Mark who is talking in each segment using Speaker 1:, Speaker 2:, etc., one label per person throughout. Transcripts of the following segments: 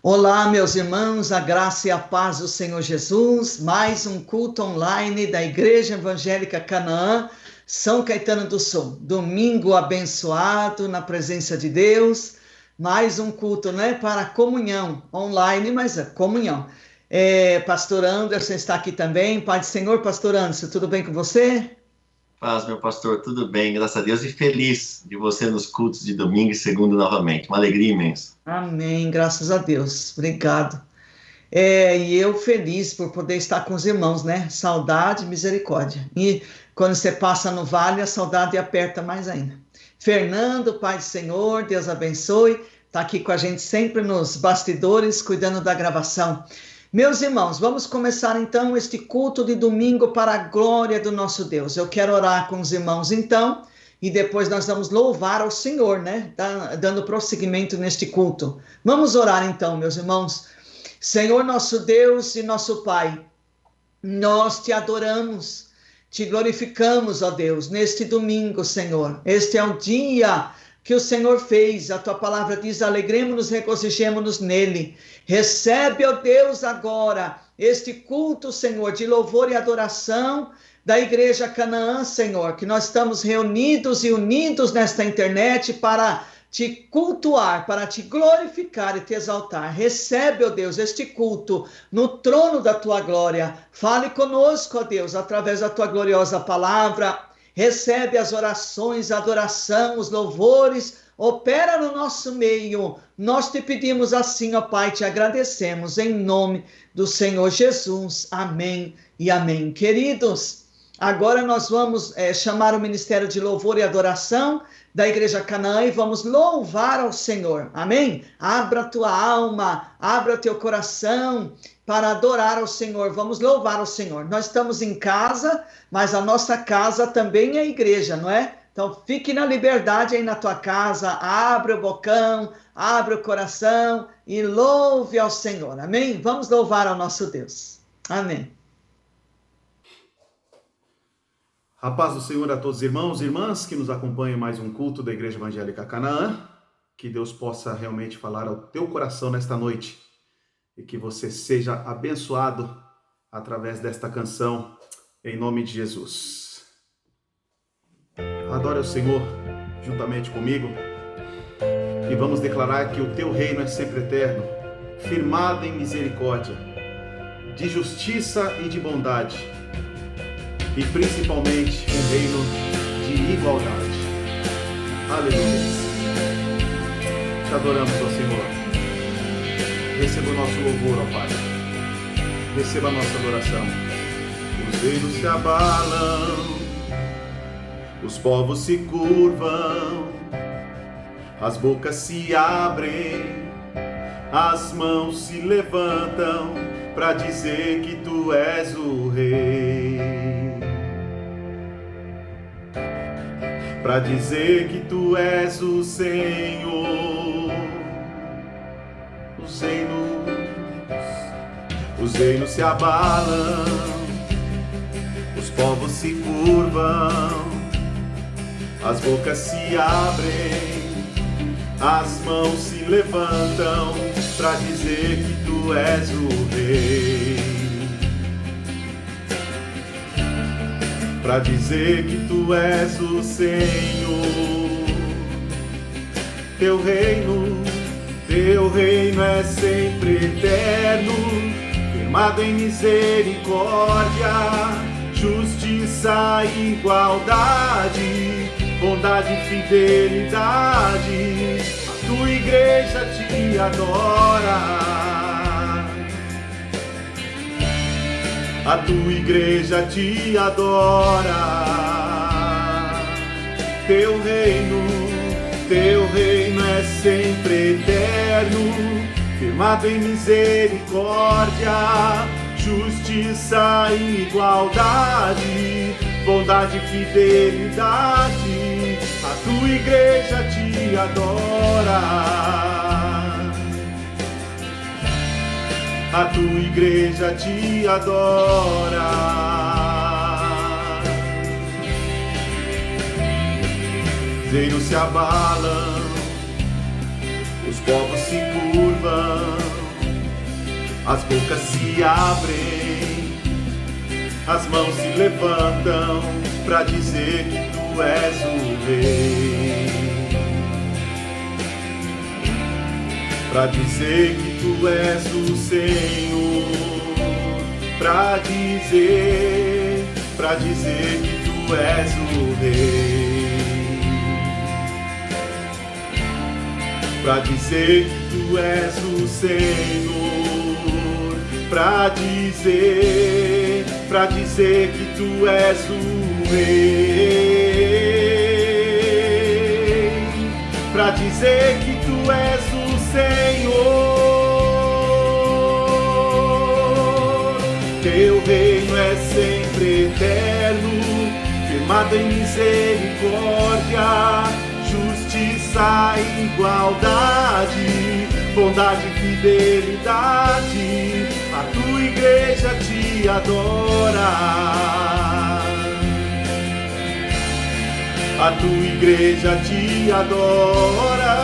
Speaker 1: Olá, meus irmãos, a graça e a paz do Senhor Jesus, mais um culto online da Igreja Evangélica Canaã, São Caetano do Sul. Domingo abençoado na presença de Deus, mais um culto, né, para comunhão online, mas é comunhão. Pastor Anderson está aqui também. Pai do Senhor, Pastor Anderson, tudo bem com você?
Speaker 2: Paz, meu pastor, tudo bem, graças a Deus, e feliz de você nos cultos de domingo e segunda novamente. Uma alegria imensa.
Speaker 1: Amém, graças a Deus. Obrigado. E eu feliz por poder estar com os irmãos, né? Saudade, misericórdia. E quando você passa no vale, a saudade aperta mais ainda. Fernando, Pai do Senhor, Deus abençoe. Está aqui com a gente sempre nos bastidores, cuidando da gravação. Meus irmãos, vamos começar então este culto de domingo para a glória do nosso Deus. Eu quero orar com os irmãos então, e depois nós vamos louvar ao Senhor, né? Dando prosseguimento neste culto. Vamos orar então, meus irmãos. Senhor nosso Deus e nosso Pai, nós te adoramos, te glorificamos, ó Deus, neste domingo, Senhor. Este é o dia que o Senhor fez, a tua palavra diz, alegremos-nos, regozijemos-nos nele. Recebe, ó Deus, agora este culto, Senhor, de louvor e adoração da Igreja Canaã, Senhor, que nós estamos reunidos e unidos nesta internet para te cultuar, para te glorificar e te exaltar. Recebe, ó Deus, este culto no trono da tua glória. Fale conosco, ó Deus, através da tua gloriosa palavra. Recebe as orações, a adoração, os louvores, opera no nosso meio. Nós te pedimos assim, ó Pai, te agradecemos em nome do Senhor Jesus. Amém e amém. Queridos, agora nós vamos chamar o Ministério de Louvor e Adoração da Igreja Canaã e vamos louvar ao Senhor. Amém? Abra a tua alma, abra o teu coração para adorar ao Senhor. Vamos louvar ao Senhor. Nós estamos em casa, mas a nossa casa também é a igreja, não é? Então fique na liberdade aí na tua casa, abre o bocão, abre o coração e louve ao Senhor. Amém? Vamos louvar ao nosso Deus. Amém.
Speaker 3: A paz do Senhor a todos os irmãos e irmãs que nos acompanham em mais um culto da Igreja Evangélica Canaã. Que Deus possa realmente falar ao teu coração nesta noite e que você seja abençoado através desta canção, em nome de Jesus. Adore o Senhor juntamente comigo e vamos declarar que o teu reino é sempre eterno, firmado em misericórdia, de justiça e de bondade, e principalmente um reino de igualdade. Aleluia. Te adoramos, ó Senhor. Receba o nosso louvor, ó Pai. Receba a nossa adoração. Os reinos se abalam, os povos se curvam, as bocas se abrem, as mãos se levantam para dizer que tu és o Rei. Para dizer que tu és o Senhor. Os reinos se abalam, os povos se curvam, as bocas se abrem, as mãos se levantam para dizer que tu és o Rei. Para dizer que tu és o Senhor. Teu reino é sempre eterno, firmado em misericórdia, justiça e igualdade, bondade e fidelidade. A tua igreja te adora. A tua igreja te adora. Teu reino é sempre eterno, firmado em misericórdia, justiça e igualdade, bondade e fidelidade. A tua igreja te adora. A tua igreja te adora. Reinos se abalam, os povos se curvam, as bocas se abrem, as mãos se levantam para dizer que tu és o Rei, para dizer que tu és o Senhor, para dizer que tu és o Rei, para dizer que tu és o Senhor, para dizer que tu és o Rei, para dizer que tu és o Senhor. Teu reino é sempre eterno, firmado em misericórdia, justiça e igualdade, bondade e fidelidade. A tua igreja te adora, a tua igreja te adora.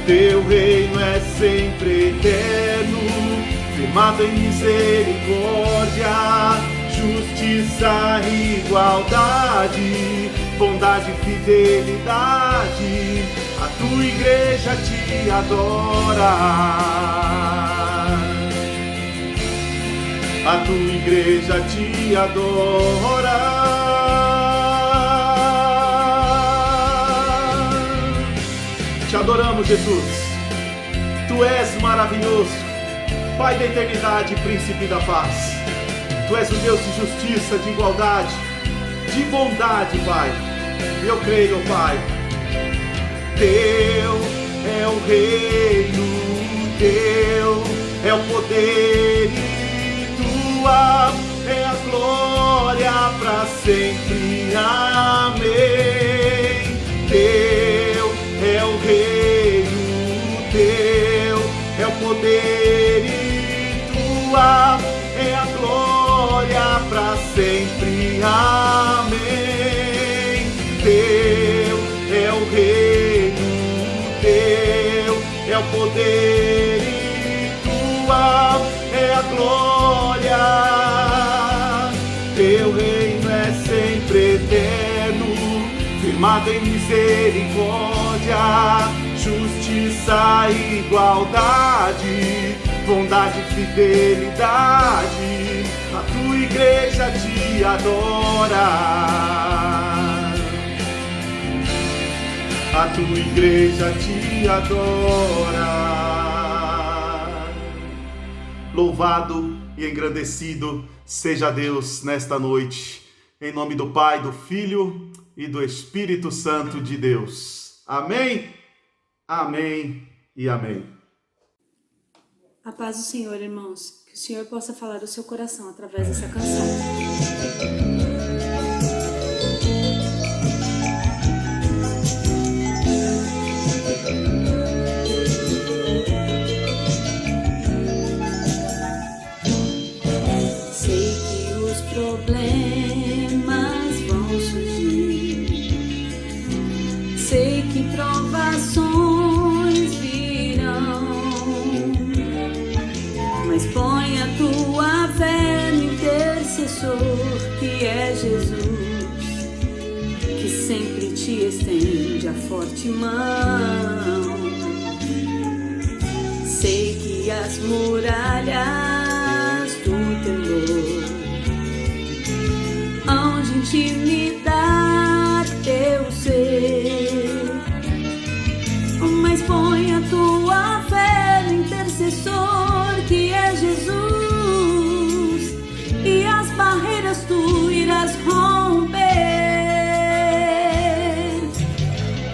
Speaker 3: Teu reino é sempre eterno, firmado em misericórdia, justiça e igualdade, bondade e fidelidade. A tua igreja te adora, a tua igreja te adora. Te adoramos, Jesus. Tu és maravilhoso, Pai da eternidade, Príncipe da paz. Tu és o Deus de justiça, de igualdade, de bondade, Pai. Eu creio, Pai. Teu é o reino, teu é o poder e tua é a glória para sempre. Amém. Teu é o reino, teu é o poder e tua é a glória para sempre. Amém. Teu é o reino, teu é o poder e tua é a glória. Teu reino é sempre eterno, firmado em misericórdia, justiça e igualdade, bondade e fidelidade. A tua igreja te adora, a tua igreja te adora. Louvado e engrandecido seja Deus nesta noite, em nome do Pai, do Filho e do Espírito Santo de Deus. Amém, amém e amém.
Speaker 4: A paz do Senhor, irmãos. Que o Senhor possa falar do seu coração através dessa canção. Sei que os problemas vão surgir, sei que provações virão, mas põe a tua fé no intercessor que é Jesus, que sempre te estende a forte mão. Sei que as muralhas do temor hão de intimidar teu ser, mas põe a tua fé no intercessor que é Jesus, e as barreiras tu irás romper,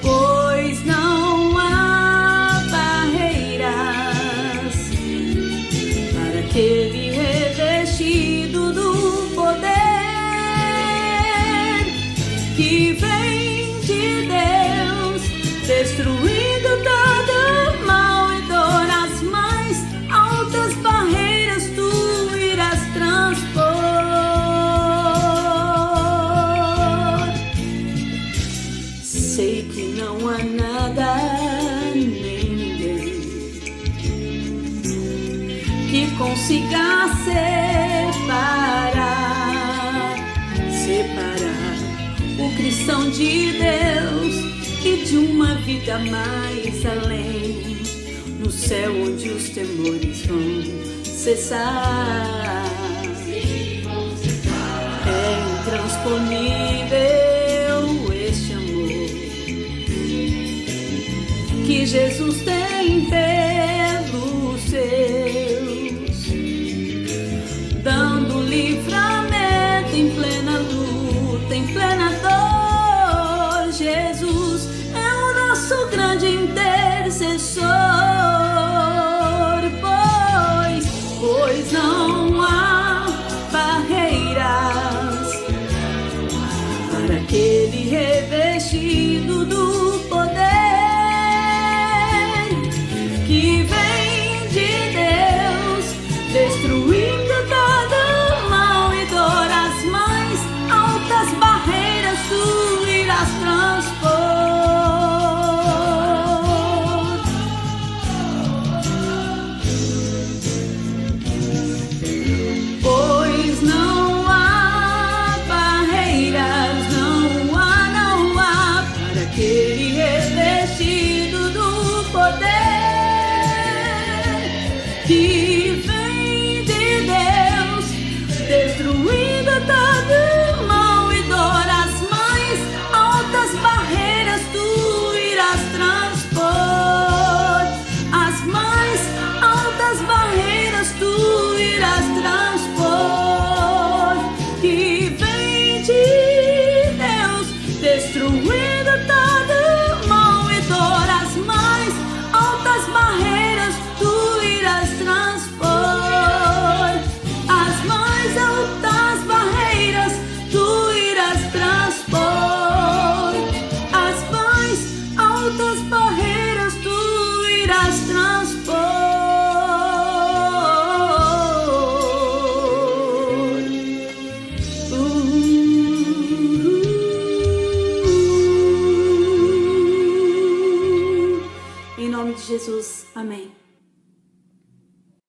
Speaker 4: pois não há barreiras para aquele revestido do poder que vem de Deus, destruindo todo mal e dor. As mais altas barreiras tu irás transpor. Sei que não há nada nem ninguém consiga separar o cristão de Deus e de uma vida mais além, no céu onde os temores vão cessar. É intransponível este amor que Jesus tem pelos seus, dando livramento em plena luta, em plena dor. Jesus é o nosso grande intercessor, pois não há barreiras para aquele revestido do poder que vem de Deus, destruindo todo mal e dor. As mais altas barreiras tu irás transpor, pois não há barreiras, não há para aquele revestido do poder que vem de Deus, destruindo todo mal e dor. As mais altas barreiras tu irás transpor, as mais altas barreiras tu irás transpor, que vem de Deus, destruindo todo mal e dor. As mais altas barreiras tu irás transpor, as mais altas barreiras tu irás transpor, as mais altas barreiras tu irás transpor. Em nome de Jesus, amém.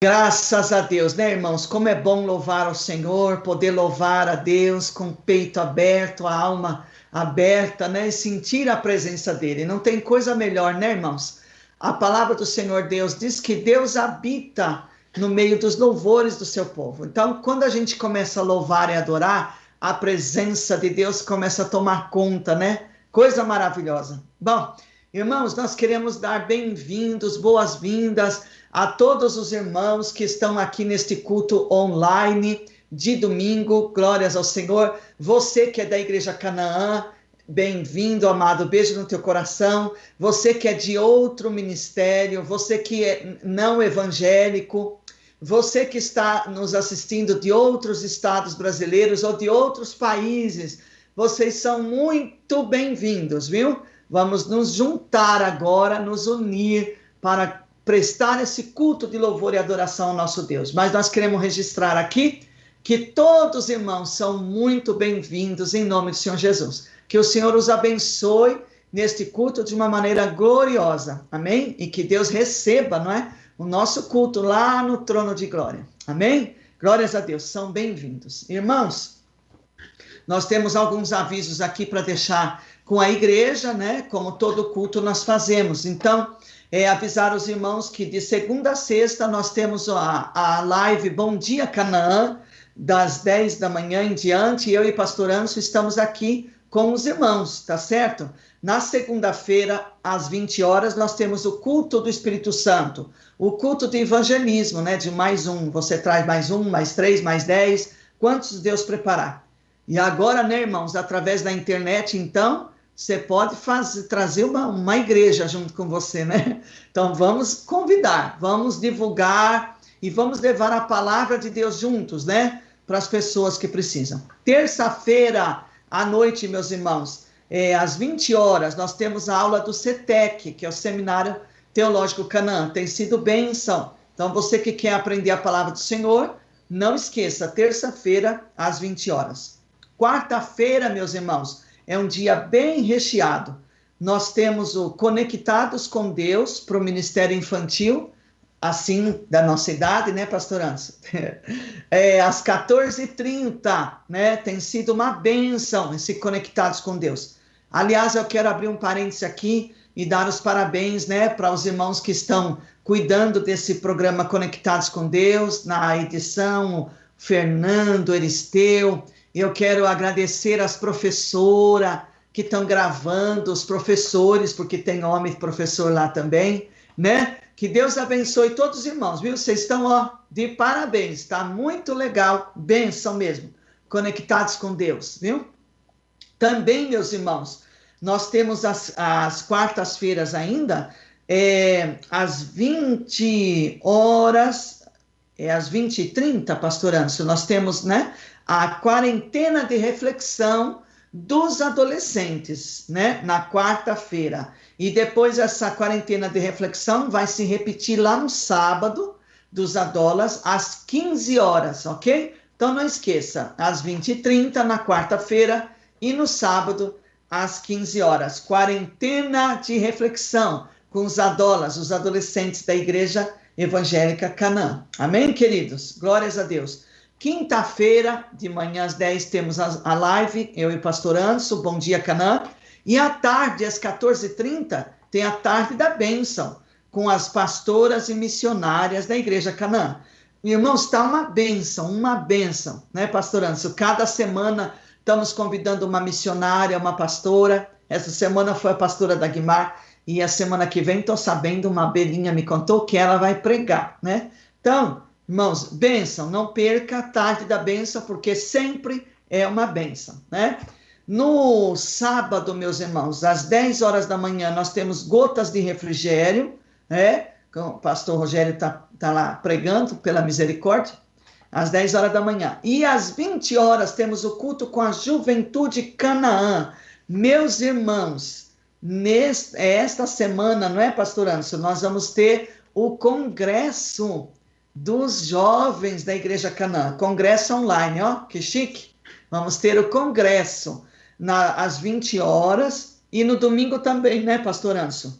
Speaker 1: Graças a Deus, né, irmãos? Como é bom louvar ao Senhor, poder louvar a Deus com o peito aberto, a alma aberta, né? E sentir a presença dele. Não tem coisa melhor, né, irmãos? A palavra do Senhor Deus diz que Deus habita no meio dos louvores do seu povo. Então, quando a gente começa a louvar e adorar, a presença de Deus começa a tomar conta, né? Coisa maravilhosa. Bom, irmãos, nós queremos dar bem-vindos, boas-vindas a todos os irmãos que estão aqui neste culto online de domingo. Glórias ao Senhor. Você que é da Igreja Canaã, bem-vindo, amado. Beijo no teu coração. Você que é de outro ministério, você que é não evangélico, você que está nos assistindo de outros estados brasileiros ou de outros países, vocês são muito bem-vindos, viu? Vamos nos juntar agora, nos unir para prestar esse culto de louvor e adoração ao nosso Deus. Mas nós queremos registrar aqui que todos os irmãos são muito bem-vindos em nome do Senhor Jesus. Que o Senhor os abençoe neste culto de uma maneira gloriosa. Amém? E que Deus receba, não é? O nosso culto lá no trono de glória. Amém? Glórias a Deus, são bem-vindos. Irmãos, nós temos alguns avisos aqui para deixar com a igreja, né? Como todo culto nós fazemos. Então, avisar os irmãos que de segunda a sexta nós temos a live Bom Dia Canaã, das 10 da manhã em diante. Eu e pastor Anso estamos aqui com os irmãos, tá certo? Na segunda-feira, às 20 horas, nós temos o culto do Espírito Santo, o culto de evangelismo, né? De mais um, você traz mais um, mais 3, mais 10, quantos Deus preparar. E agora, né, irmãos, através da internet, então, você pode trazer uma igreja junto com você, né? Então, vamos convidar, vamos divulgar e vamos levar a palavra de Deus juntos, né? Para as pessoas que precisam. Terça-feira à noite, meus irmãos, às 20 horas, nós temos a aula do CETEC, que é o Seminário Teológico Canaã. Tem sido bênção. Então, você que quer aprender a palavra do Senhor, não esqueça, terça-feira, às 20 horas. Quarta-feira, meus irmãos, é um dia bem recheado. Nós temos o Conectados com Deus para o Ministério Infantil, assim, da nossa idade, né, pastor Anso? Às 14h30, né, tem sido uma bênção esse Conectados com Deus. Aliás, eu quero abrir um parênteses aqui e dar os parabéns, né, para os irmãos que estão cuidando desse programa Conectados com Deus, na edição, Fernando, Eristeu. Eu quero agradecer às professoras que estão gravando, os professores, porque tem homem professor lá também, né? Que Deus abençoe todos os irmãos, viu? Vocês estão, ó, de parabéns, tá muito legal, bênção mesmo, Conectados com Deus, viu? Também, meus irmãos, nós temos as quartas-feiras ainda, às 20 horas, às 20h30, pastor Anso, nós temos, né, a quarentena de reflexão dos adolescentes, né, na quarta-feira. E depois essa quarentena de reflexão vai se repetir lá no sábado, dos adolescentes, às 15 horas, ok? Então não esqueça, às 20h30 na quarta-feira e no sábado, às 15 horas. Quarentena de reflexão com os adolescentes da Igreja Evangélica Canaã. Amém, queridos? Glórias a Deus. Quinta-feira, de manhã às 10, temos a live, eu e o pastor Anso, Bom Dia Canaã. E à tarde, às 14h30, tem a Tarde da Bênção, com as pastoras e missionárias da Igreja Canaã. Irmãos, está uma bênção, né, pastor Anso? Cada semana estamos convidando uma missionária, uma pastora. Essa semana foi a pastora Dagmar, e a semana que vem, estou sabendo, uma abelhinha me contou que ela vai pregar, né? Então, irmãos, bênção, não perca a Tarde da Bênção, porque sempre é uma bênção, né? No sábado, meus irmãos, às 10 horas da manhã, nós temos Gotas de Refrigério, né? O pastor Rogério está lá pregando pela misericórdia, às 10 horas da manhã. E às 20 horas temos o culto com a Juventude Canaã. Meus irmãos, esta semana, não é, pastor Anderson? Nós vamos ter o congresso dos jovens da Igreja Canaã. Congresso online, ó, que chique. Vamos ter o congresso às 20 horas e no domingo também, né, pastor Anderson?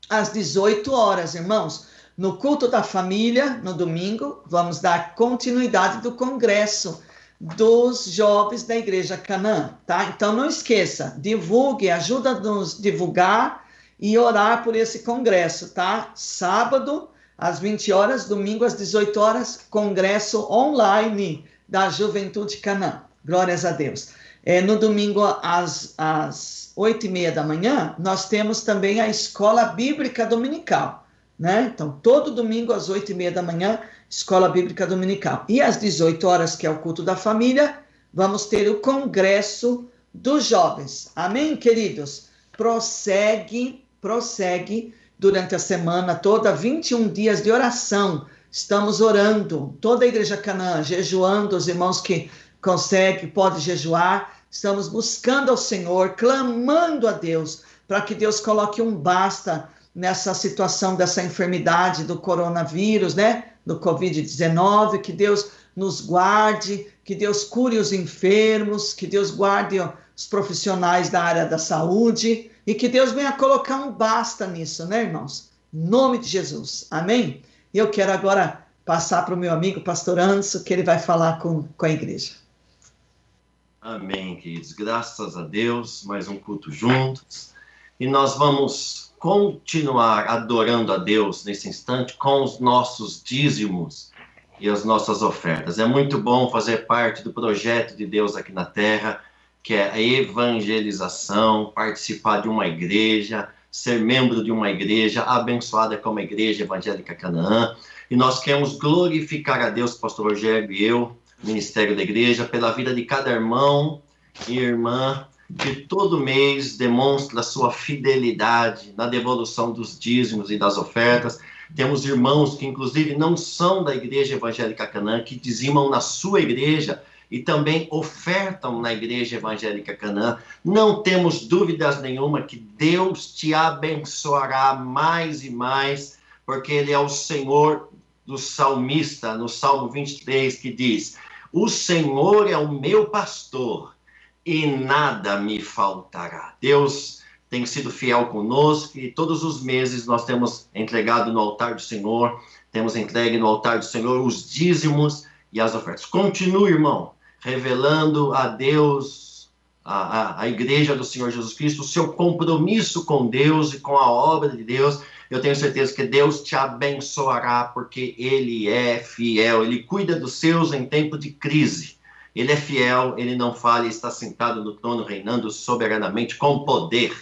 Speaker 1: Às 18 horas, irmãos. No culto da família, no domingo, vamos dar continuidade do congresso dos jovens da Igreja Canaã, tá? Então não esqueça, divulgue, ajuda a nos divulgar e orar por esse congresso, tá? Sábado, às 20 horas, domingo às 18 horas, congresso online da Juventude Canaã. Glórias a Deus. No domingo, às 8h30 da manhã, nós temos também a Escola Bíblica Dominical, né? Então, todo domingo, às 8h30 da manhã, Escola Bíblica Dominical. E às 18 horas, que é o culto da família, vamos ter o Congresso dos Jovens. Amém, queridos? Prossegue durante a semana toda, 21 dias de oração. Estamos orando, toda a Igreja Canaã, jejuando, os irmãos que conseguem, podem jejuar. Estamos buscando ao Senhor, clamando a Deus, para que Deus coloque um basta nessa situação dessa enfermidade do coronavírus, né? Do Covid-19, que Deus nos guarde, que Deus cure os enfermos, que Deus guarde os profissionais da área da saúde e que Deus venha colocar um basta nisso, né, irmãos? Em nome de Jesus, amém? E eu quero agora passar para o meu amigo, pastor Anso, que ele vai falar com a igreja.
Speaker 2: Amém, queridos. Graças a Deus, mais um culto juntos. E nós vamos continuar adorando a Deus nesse instante com os nossos dízimos e as nossas ofertas. É muito bom fazer parte do projeto de Deus aqui na terra, que é a evangelização, participar de uma igreja, ser membro de uma igreja abençoada como a Igreja Evangélica Canaã. E nós queremos glorificar a Deus, pastor Rogério e eu, Ministério da Igreja, pela vida de cada irmão e irmã que todo mês demonstra sua fidelidade na devolução dos dízimos e das ofertas. Temos irmãos que, inclusive, não são da Igreja Evangélica Canaã, que dizimam na sua igreja e também ofertam na Igreja Evangélica Canaã. Não temos dúvidas nenhuma que Deus te abençoará mais e mais, porque Ele é o Senhor do salmista, no Salmo 23, que diz: o Senhor é o meu pastor e nada me faltará. Deus tem sido fiel conosco e todos os meses nós temos entregado no altar do Senhor, temos entregue no altar do Senhor os dízimos e as ofertas. Continue, irmão, revelando a Deus, a igreja do Senhor Jesus Cristo, o seu compromisso com Deus e com a obra de Deus. Eu tenho certeza que Deus te abençoará, porque Ele é fiel, Ele cuida dos seus em tempo de crise. Ele é fiel, Ele não falha, está sentado no trono, reinando soberanamente com poder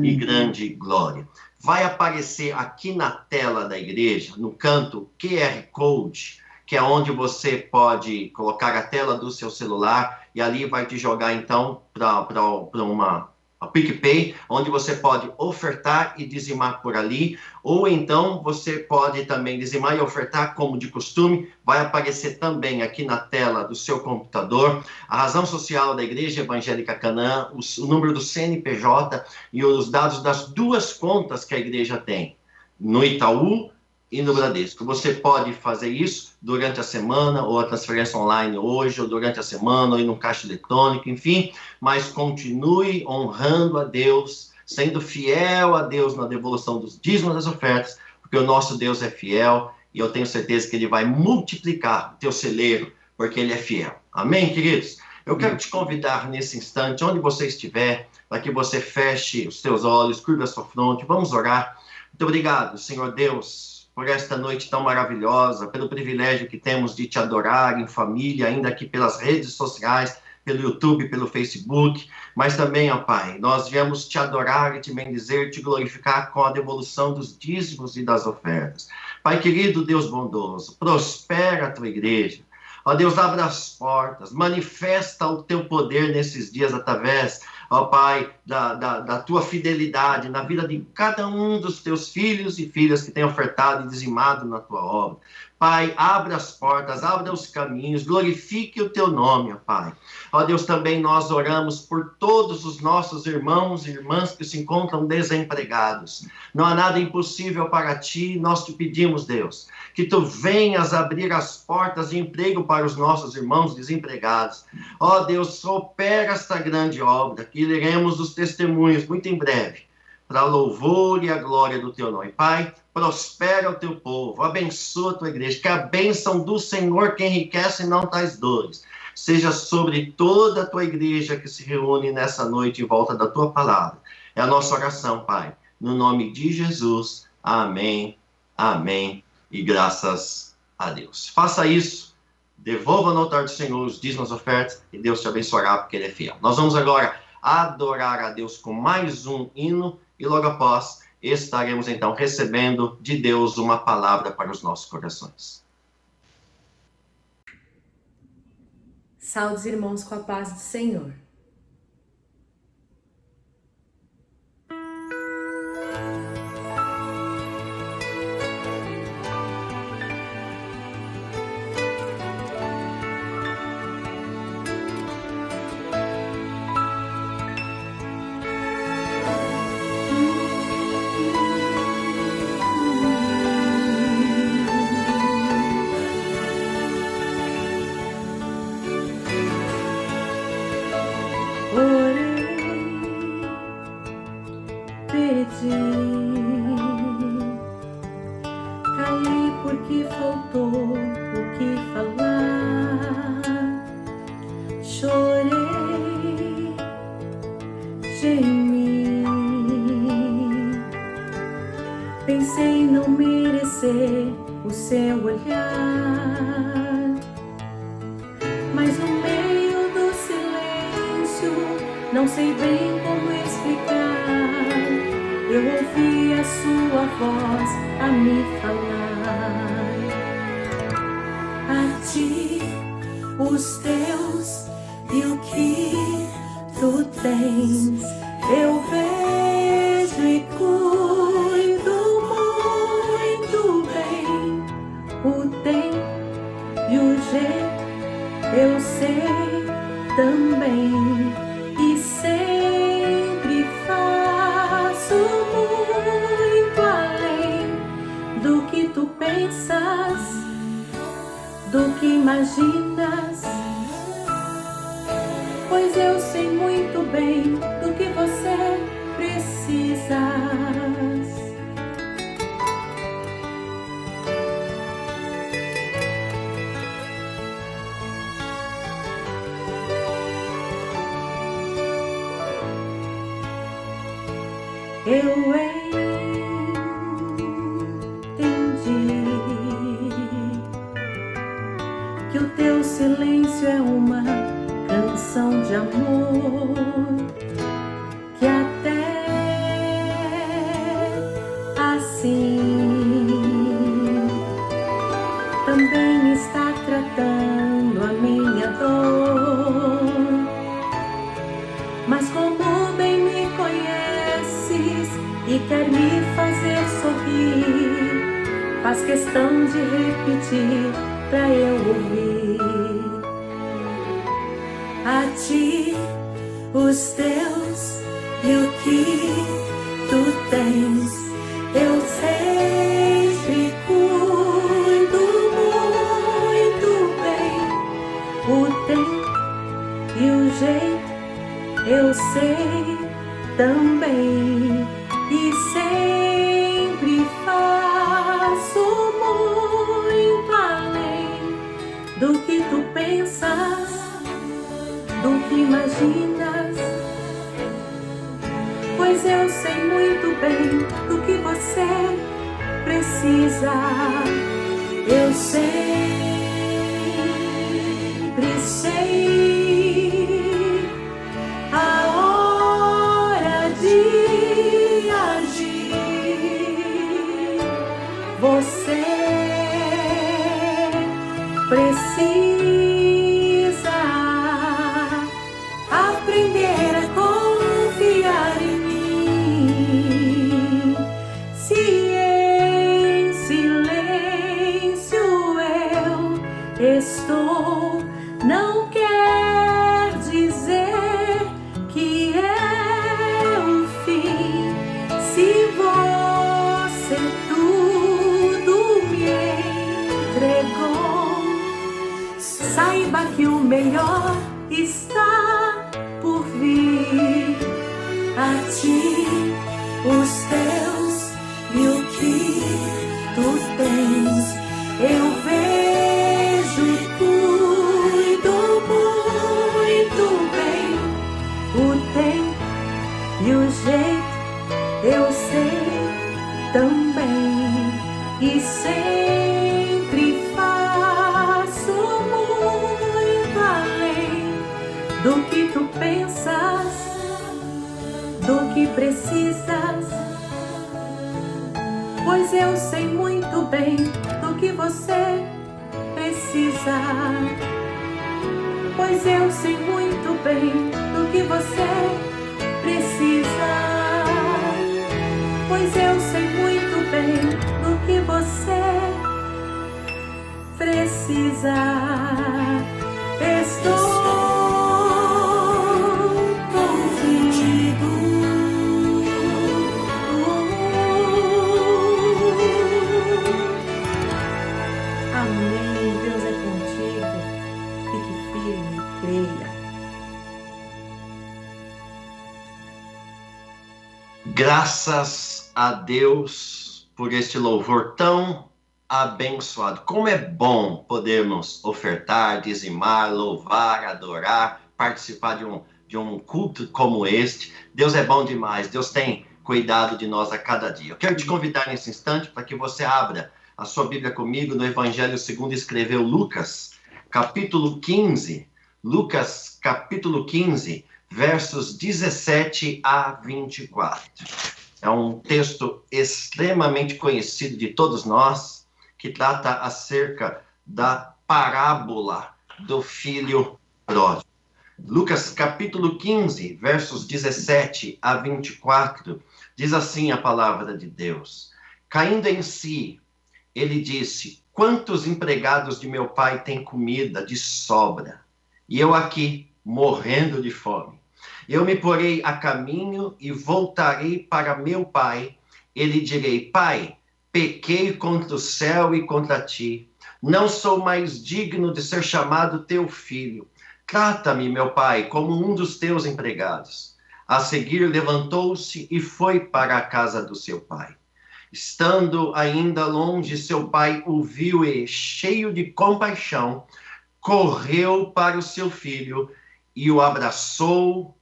Speaker 2: e grande glória. Vai aparecer aqui na tela da igreja, no canto QR Code, que é onde você pode colocar a tela do seu celular e ali vai te jogar então para uma PicPay, onde você pode ofertar e dizimar por ali, ou então você pode também dizimar e ofertar como de costume. Vai aparecer também aqui na tela do seu computador a razão social da Igreja Evangélica Canaã, o número do CNPJ e os dados das duas contas que a igreja tem, no Itaú e no Bradesco. Você pode fazer isso durante a semana, ou a transferência online hoje, ou durante a semana, ou no caixa eletrônico, enfim, mas continue honrando a Deus, sendo fiel a Deus na devolução dos dízimos das ofertas, porque o nosso Deus é fiel, e eu tenho certeza que Ele vai multiplicar o teu celeiro, porque Ele é fiel. Amém, queridos? Eu quero te convidar nesse instante, onde você estiver, para que você feche os teus olhos, curva a sua fronte, vamos orar. Muito obrigado, Senhor Deus, por esta noite tão maravilhosa, pelo privilégio que temos de te adorar em família, ainda aqui pelas redes sociais, pelo YouTube, pelo Facebook, mas também, ó Pai, nós viemos te adorar e te bendizer, te glorificar com a devolução dos dízimos e das ofertas. Pai querido, Deus bondoso, prospera a tua igreja. Ó Deus, abra as portas, manifesta o teu poder nesses dias através, ó Pai, da tua fidelidade na vida de cada um dos teus filhos e filhas que têm ofertado e dizimado na tua obra. Pai, abra as portas, abra os caminhos, glorifique o teu nome, ó Pai. Ó Deus, também nós oramos por todos os nossos irmãos e irmãs que se encontram desempregados. Não há nada impossível para ti, nós te pedimos, Deus, que tu venhas abrir as portas de emprego para os nossos irmãos desempregados. Ó Deus, opera esta grande obra, que leremos os testemunhos muito em breve, para a louvor e a glória do teu nome. Pai, prospera o teu povo, abençoa a tua igreja, que a bênção do Senhor que enriquece e não traz dores, seja sobre toda a tua igreja que se reúne nessa noite em volta da tua palavra. É a nossa oração, Pai, no nome de Jesus. Amém, amém e graças a Deus. Faça isso, devolva no altar do Senhor os dízimos, as ofertas, e Deus te abençoará porque Ele é fiel. Nós vamos agora adorar a Deus com mais um hino e logo após estaremos então recebendo de Deus uma palavra para os nossos corações.
Speaker 5: Saúde os irmãos com a paz do Senhor.
Speaker 4: Caí porque faltou o que falar. Chorei, gemi, pensei em não merecer o seu olhar, mas no meio do silêncio, não sei bem como explicar, eu ouvi a sua voz a me falar. A ti, os teus e o que tu tens, eu vejo e cuido muito bem. O tempo e o jeito eu sei também, e sempre faço muito além do que tu pensas, do que imaginas, pois eu sei muito bem do que você precisa. precisas. Eu entendi que o teu silêncio é uma canção de amor, que até assim também está tratando a minha dor. Mas como bem me conheces e quer me fazer sorrir, faz questão de repetir pra eu ouvir. A ti, os teus e o que tu tens, eu sempre cuido muito bem. O tempo e o jeito eu sei também, e sempre faço muito além do que tu pensas, do que imaginas, pois eu sei muito bem do que você precisa. Eu sempre sei a hora de agir. Você precisa aprender a confiar em mim. Se em silêncio eu estou, não quer dizer que é o fim. Se você tudo me entregou, saiba que o melhor está por vir. A ti, os teus e o que tu tens, eu vejo e cuido muito bem. O tempo e o jeito eu sei também, e sempre faço muito além do que tu pensas, do que precisas, pois eu sei muito bem do que você precisa. Pois eu sei muito bem do que você precisa. Pois eu sei muito bem do que você precisa. Estou contigo. Amém. Deus é contigo. Fique firme, creia.
Speaker 2: Graças a Deus por este louvor tão abençoado. Como é bom podermos ofertar, dizimar, louvar, adorar, participar de um culto como este. Deus é bom demais. Deus tem cuidado de nós a cada dia. Eu quero te convidar nesse instante para que você abra a sua Bíblia comigo no Evangelho segundo escreveu Lucas, capítulo 15. Lucas, capítulo 15, versos 17 a 24. É um texto extremamente conhecido de todos nós, que trata acerca da parábola do filho pródigo. Lucas, capítulo 15, versos 17 a 24, diz assim a palavra de Deus. Caindo em si, ele disse: quantos empregados de meu pai têm comida de sobra, e eu aqui, morrendo de fome? Eu me porei a caminho e voltarei para meu pai. E lhe direi: pai, pequei contra o céu e contra ti. Não sou mais digno de ser chamado teu filho. Trata-me, meu pai, como um dos teus empregados. A seguir, levantou-se e foi para a casa do seu pai. Estando ainda longe, seu pai o viu e, cheio de compaixão, correu para o seu filho e o abraçou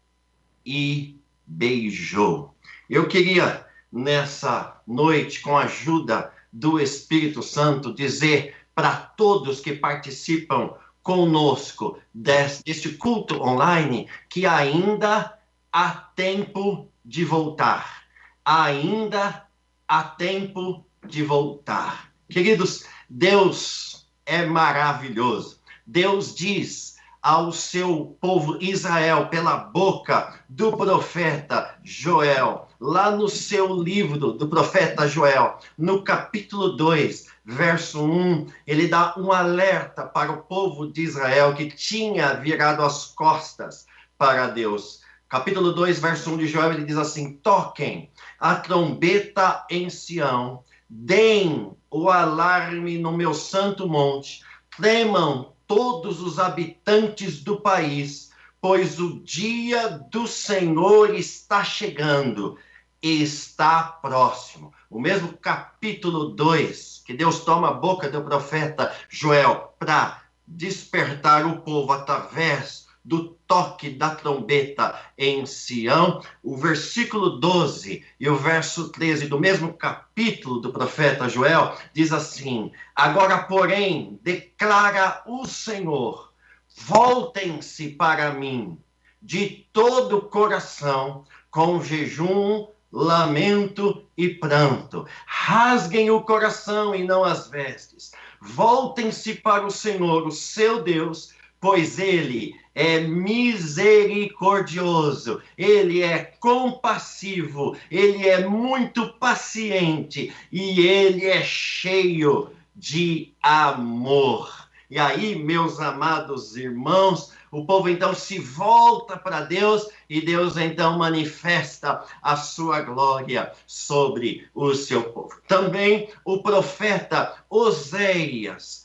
Speaker 2: e beijou. Eu queria, nessa noite, com a ajuda do Espírito Santo, dizer para todos que participam conosco deste culto online que ainda há tempo de voltar. Ainda há tempo de voltar. Queridos, Deus é maravilhoso. Deus diz ao seu povo Israel, pela boca do profeta Joel, lá no seu livro do profeta Joel, no capítulo 2, verso 1, ele dá um alerta para o povo de Israel que tinha virado as costas para Deus. Capítulo 2, verso 1 de Joel, ele diz assim: toquem a trombeta em Sião, deem o alarme no meu santo monte, tremam todos os habitantes do país, pois o dia do Senhor está chegando, está próximo. O mesmo capítulo 2, que Deus toma a boca do profeta Joel para despertar o povo através do toque da trombeta em Sião, o versículo 12 e o verso 13 do mesmo capítulo do profeta Joel diz assim: agora, porém, declara o Senhor, voltem-se para mim de todo o coração, com jejum, lamento e pranto. Rasguem o coração e não as vestes. Voltem-se para o Senhor, o seu Deus, pois ele é misericordioso, ele é compassivo, ele é muito paciente e ele é cheio de amor. E aí, meus amados irmãos, o povo então se volta para Deus e Deus então manifesta a sua glória sobre o seu povo. Também o profeta Oséias,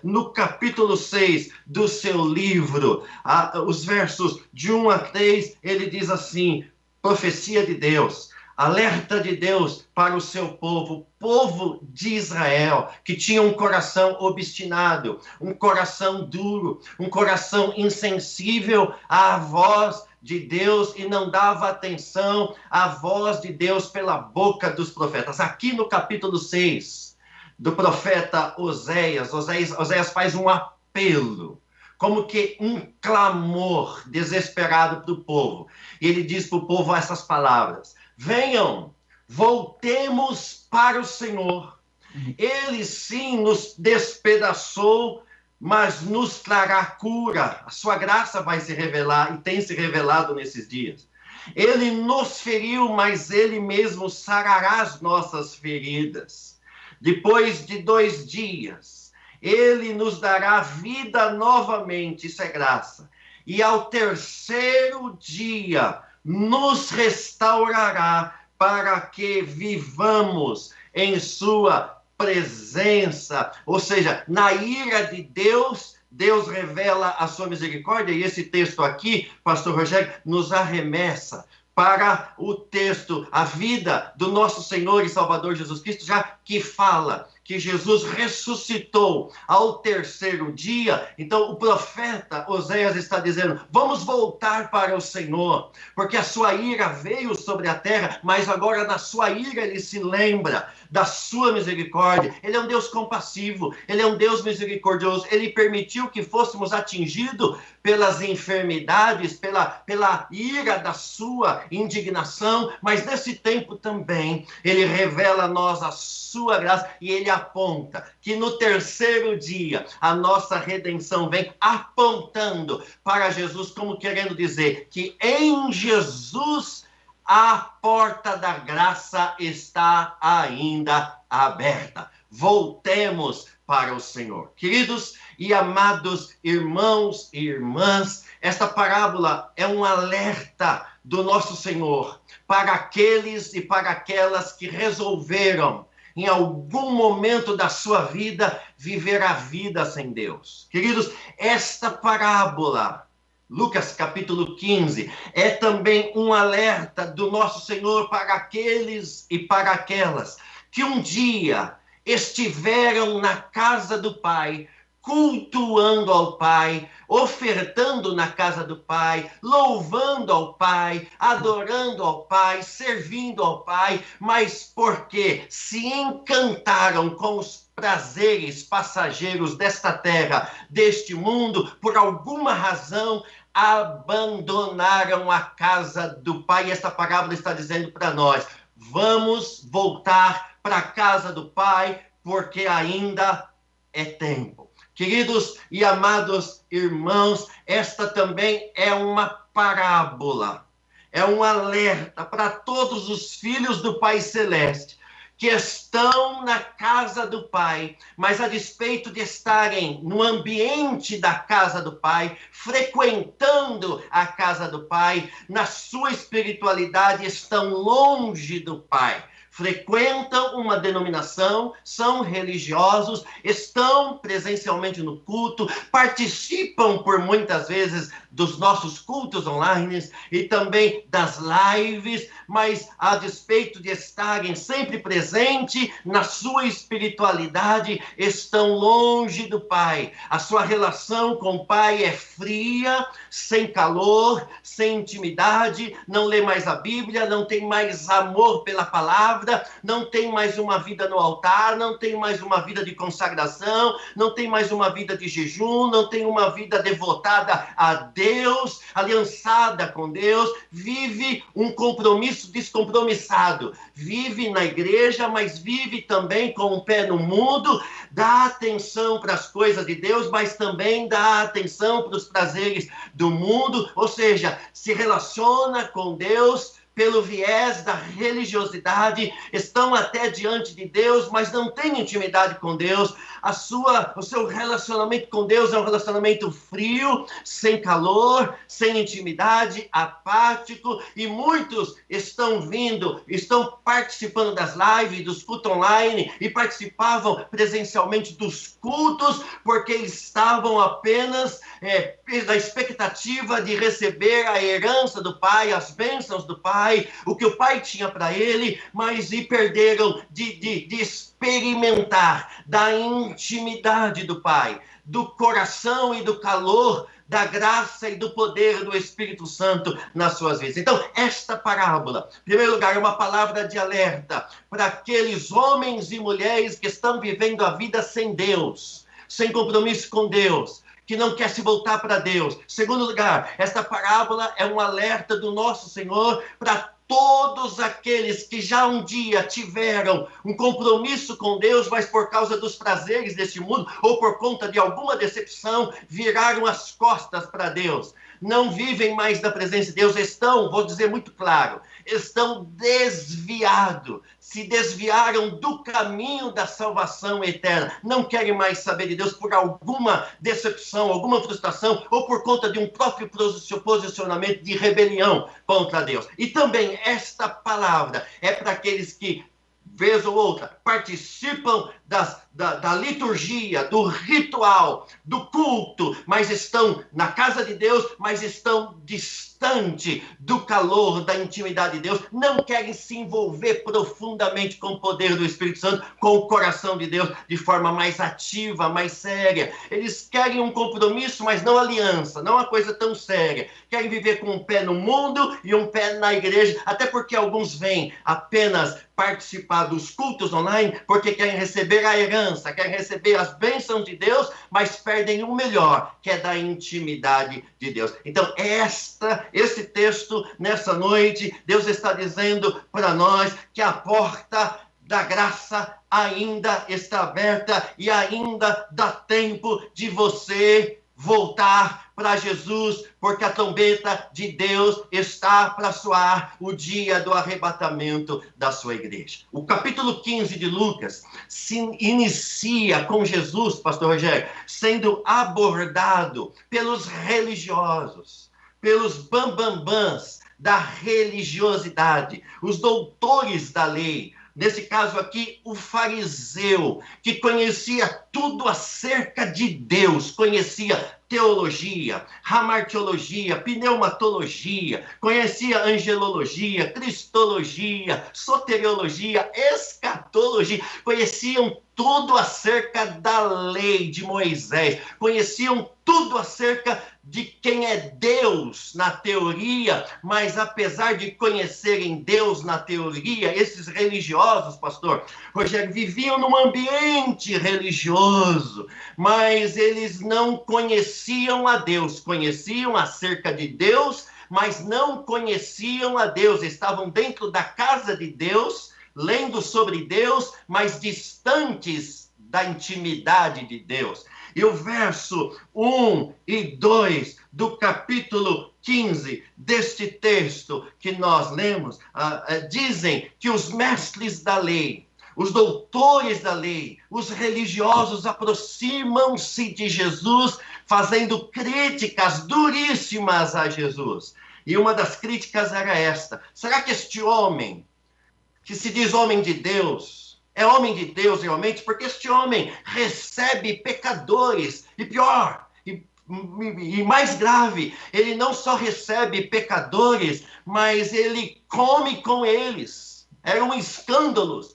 Speaker 2: no capítulo 6 do seu livro, os versos de 1 a 3, ele diz assim: profecia de Deus, alerta de Deus para o seu povo de Israel, que tinha um coração obstinado, um coração duro, um coração insensível à voz de Deus e não dava atenção à voz de Deus pela boca dos profetas. Aqui no capítulo 6 do profeta Oséias faz um apelo, como que um clamor desesperado para o povo. E ele diz para o povo essas palavras: venham, voltemos para o Senhor. Ele sim nos despedaçou, mas nos trará cura. A sua graça vai se revelar e tem se revelado nesses dias. Ele nos feriu, mas ele mesmo sarará as nossas feridas. Depois de 2 dias, ele nos dará vida novamente, isso é graça. E ao 3º dia, nos restaurará para que vivamos em sua presença. Ou seja, na ira de Deus, Deus revela a sua misericórdia. E esse texto aqui, pastor Rogério, nos arremessa para o texto, a vida do nosso Senhor e Salvador Jesus Cristo, já que fala que Jesus ressuscitou ao 3º dia. Então o profeta Oséias está dizendo: vamos voltar para o Senhor, porque a sua ira veio sobre a terra, mas agora na sua ira ele se lembra da sua misericórdia. Ele é um Deus compassivo, ele é um Deus misericordioso. Ele permitiu que fôssemos atingidos pelas enfermidades, pela ira da sua indignação, mas nesse tempo também ele revela a nós a sua graça e ele aponta que no 3º dia a nossa redenção vem apontando para Jesus, como querendo dizer que em Jesus a porta da graça está ainda aberta. Voltemos para o Senhor. Queridos e amados irmãos e irmãs, esta parábola é um alerta do nosso Senhor para aqueles e para aquelas que resolveram, em algum momento da sua vida, viver a vida sem Deus. Queridos, esta parábola Lucas capítulo 15, é também um alerta do nosso Senhor para aqueles e para aquelas que um dia estiveram na casa do Pai, cultuando ao Pai, ofertando na casa do Pai, louvando ao Pai, adorando ao Pai, servindo ao Pai, mas porque se encantaram com os prazeres passageiros desta terra, deste mundo, por alguma razão, abandonaram a casa do Pai. E esta parábola está dizendo para nós: vamos voltar para a casa do Pai, porque ainda é tempo. Queridos e amados irmãos, esta também é uma parábola, é um alerta para todos os filhos do Pai Celeste, que estão na casa do Pai, mas a despeito de estarem no ambiente da casa do Pai, frequentando a casa do Pai, na sua espiritualidade estão longe do Pai. Frequentam uma denominação, são religiosos, estão presencialmente no culto, participam por muitas vezes dos nossos cultos online e também das lives, mas a despeito de estarem sempre presentes na sua espiritualidade, estão longe do Pai. A sua relação com o Pai é fria, sem calor, sem intimidade, não lê mais a Bíblia, não tem mais amor pela palavra, não tem mais uma vida no altar, não tem mais uma vida de consagração, não tem mais uma vida de jejum, não tem uma vida devotada a Deus, aliançada com Deus, vive um compromisso descompromissado, vive na igreja, mas vive também com o pé no mundo, dá atenção para as coisas de Deus, mas também dá atenção para os prazeres do mundo, ou seja, se relaciona com Deus pelo viés da religiosidade, estão até diante de Deus, mas não têm intimidade com Deus. O seu relacionamento com Deus é um relacionamento frio, sem calor, sem intimidade, apático, e muitos estão participando das lives, dos cultos online, e participavam presencialmente dos cultos, porque estavam apenas na expectativa de receber a herança do Pai, as bênçãos do Pai, o que o Pai tinha para ele, mas perderam de experimentar da intimidade do Pai, do coração e do calor, da graça e do poder do Espírito Santo nas suas vidas. Então, esta parábola, em primeiro lugar, é uma palavra de alerta para aqueles homens e mulheres que estão vivendo a vida sem Deus, sem compromisso com Deus, que não quer se voltar para Deus. Segundo lugar, esta parábola é um alerta do nosso Senhor para todos aqueles que já um dia tiveram um compromisso com Deus, mas por causa dos prazeres deste mundo, ou por conta de alguma decepção, viraram as costas para Deus. Não vivem mais da presença de Deus, vou dizer muito claro, estão desviados, se desviaram do caminho da salvação eterna, não querem mais saber de Deus por alguma decepção, alguma frustração, ou por conta de um próprio posicionamento de rebelião contra Deus. E também esta palavra é para aqueles que, vez ou outra, participam da liturgia, do ritual, do culto, mas estão na casa de Deus, mas estão distante do calor, da intimidade de Deus, não querem se envolver profundamente com o poder do Espírito Santo, com o coração de Deus, de forma mais ativa, mais séria. Eles querem um compromisso, mas não aliança, não uma coisa tão séria. Querem viver com um pé no mundo e um pé na igreja, até porque alguns vêm apenas participar dos cultos online, porque querem receber a herança, querem receber as bênçãos de Deus, mas perdem o melhor, que é da intimidade de Deus. Então, esse texto, nessa noite, Deus está dizendo para nós que a porta da graça ainda está aberta e ainda dá tempo de você voltar para Jesus, porque a trombeta de Deus está para soar o dia do arrebatamento da sua igreja. O capítulo 15 de Lucas se inicia com Jesus, pastor Rogério, sendo abordado pelos religiosos, pelos bambambãs da religiosidade, os doutores da lei. Nesse caso aqui, o fariseu, que conhecia tudo acerca de Deus, conhecia teologia, hamartiologia, pneumatologia, conhecia angelologia, cristologia, soteriologia, escatologia, conheciam tudo acerca da lei de Moisés, conheciam tudo acerca de quem é Deus na teoria, mas apesar de conhecerem Deus na teoria, esses religiosos, pastor Rogério, viviam num ambiente religioso, mas eles não conheciam a Deus, conheciam acerca de Deus, mas não conheciam a Deus, estavam dentro da casa de Deus, lendo sobre Deus, mas distantes da intimidade de Deus. E o verso 1 e 2 do capítulo 15 deste texto que nós lemos, dizem que os mestres da lei, os doutores da lei, os religiosos aproximam-se de Jesus, fazendo críticas duríssimas a Jesus. E uma das críticas era esta: será que este homem, que se diz homem de Deus, é homem de Deus realmente? Porque este homem recebe pecadores, e pior, e mais grave, ele não só recebe pecadores, mas ele come com eles. Era um escândalo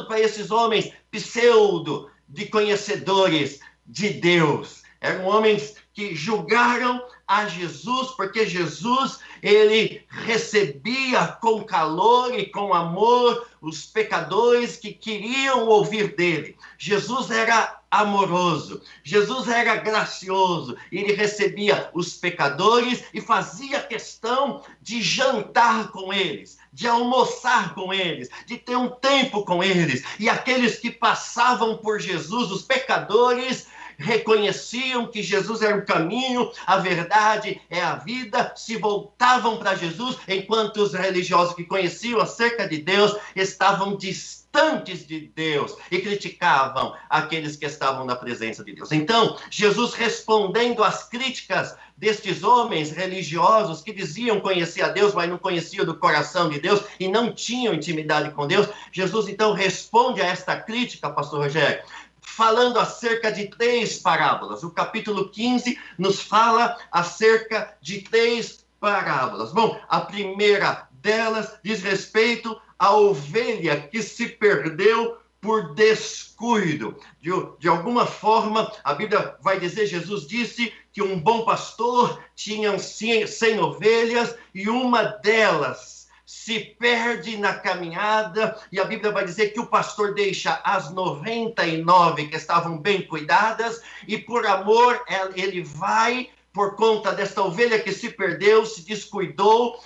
Speaker 2: para esses homens pseudo de conhecedores de Deus. Eram homens que julgaram a Jesus, porque Jesus, ele recebia com calor e com amor os pecadores que queriam ouvir dele. Jesus era amoroso, Jesus era gracioso, ele recebia os pecadores e fazia questão de jantar com eles, de almoçar com eles, de ter um tempo com eles. E aqueles que passavam por Jesus, os pecadores, reconheciam que Jesus era o caminho, a verdade é a vida, se voltavam para Jesus, enquanto os religiosos que conheciam acerca de Deus estavam distantes de Deus e criticavam aqueles que estavam na presença de Deus. Então, Jesus, respondendo às críticas destes homens religiosos que diziam conhecer a Deus, mas não conheciam do coração de Deus e não tinham intimidade com Deus, Jesus então responde a esta crítica, pastor Rogério, falando acerca de 3 parábolas. O capítulo 15 nos fala acerca de 3 parábolas. Bom, a primeira delas diz respeito à ovelha que se perdeu por descuido. De alguma forma, a Bíblia vai dizer, Jesus disse que um bom pastor tinha 100 ovelhas e uma delas se perde na caminhada, e a Bíblia vai dizer que o pastor deixa as 99 que estavam bem cuidadas, e por amor ele vai, por conta desta ovelha que se perdeu, se descuidou,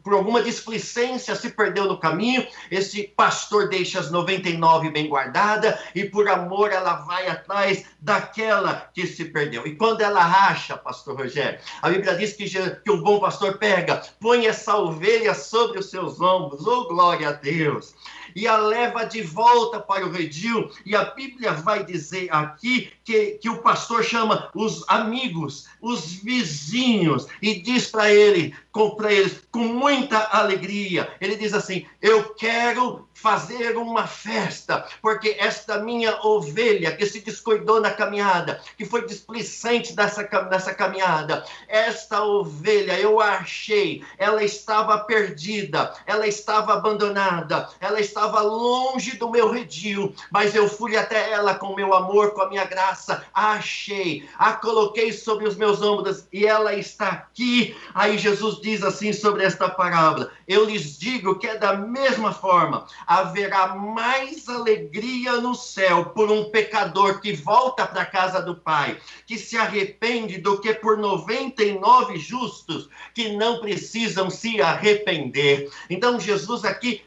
Speaker 2: por alguma displicência se perdeu no caminho, esse pastor deixa as 99 bem guardadas, e por amor ela vai atrás daquela que se perdeu. E quando ela acha, pastor Rogério, a Bíblia diz que o bom pastor pega, põe essa ovelha sobre os seus ombros, oh glória a Deus, e a leva de volta para o redil, e a Bíblia vai dizer aqui que o pastor chama os amigos, os vizinhos, e diz para eles com muita alegria, ele diz assim: eu quero fazer uma festa, porque esta minha ovelha que se descuidou na caminhada, que foi displicente nessa caminhada, esta ovelha eu a achei, ela estava perdida, ela estava abandonada, ela estava longe do meu redil, mas eu fui até ela com meu amor, com a minha graça, a achei, a coloquei sobre os meus ombros e ela está aqui. Aí Jesus diz assim sobre esta parábola: eu lhes digo que é da mesma forma, haverá mais alegria no céu por um pecador que volta para a casa do Pai, que se arrepende, do que por 99 justos que não precisam se arrepender. Então Jesus aqui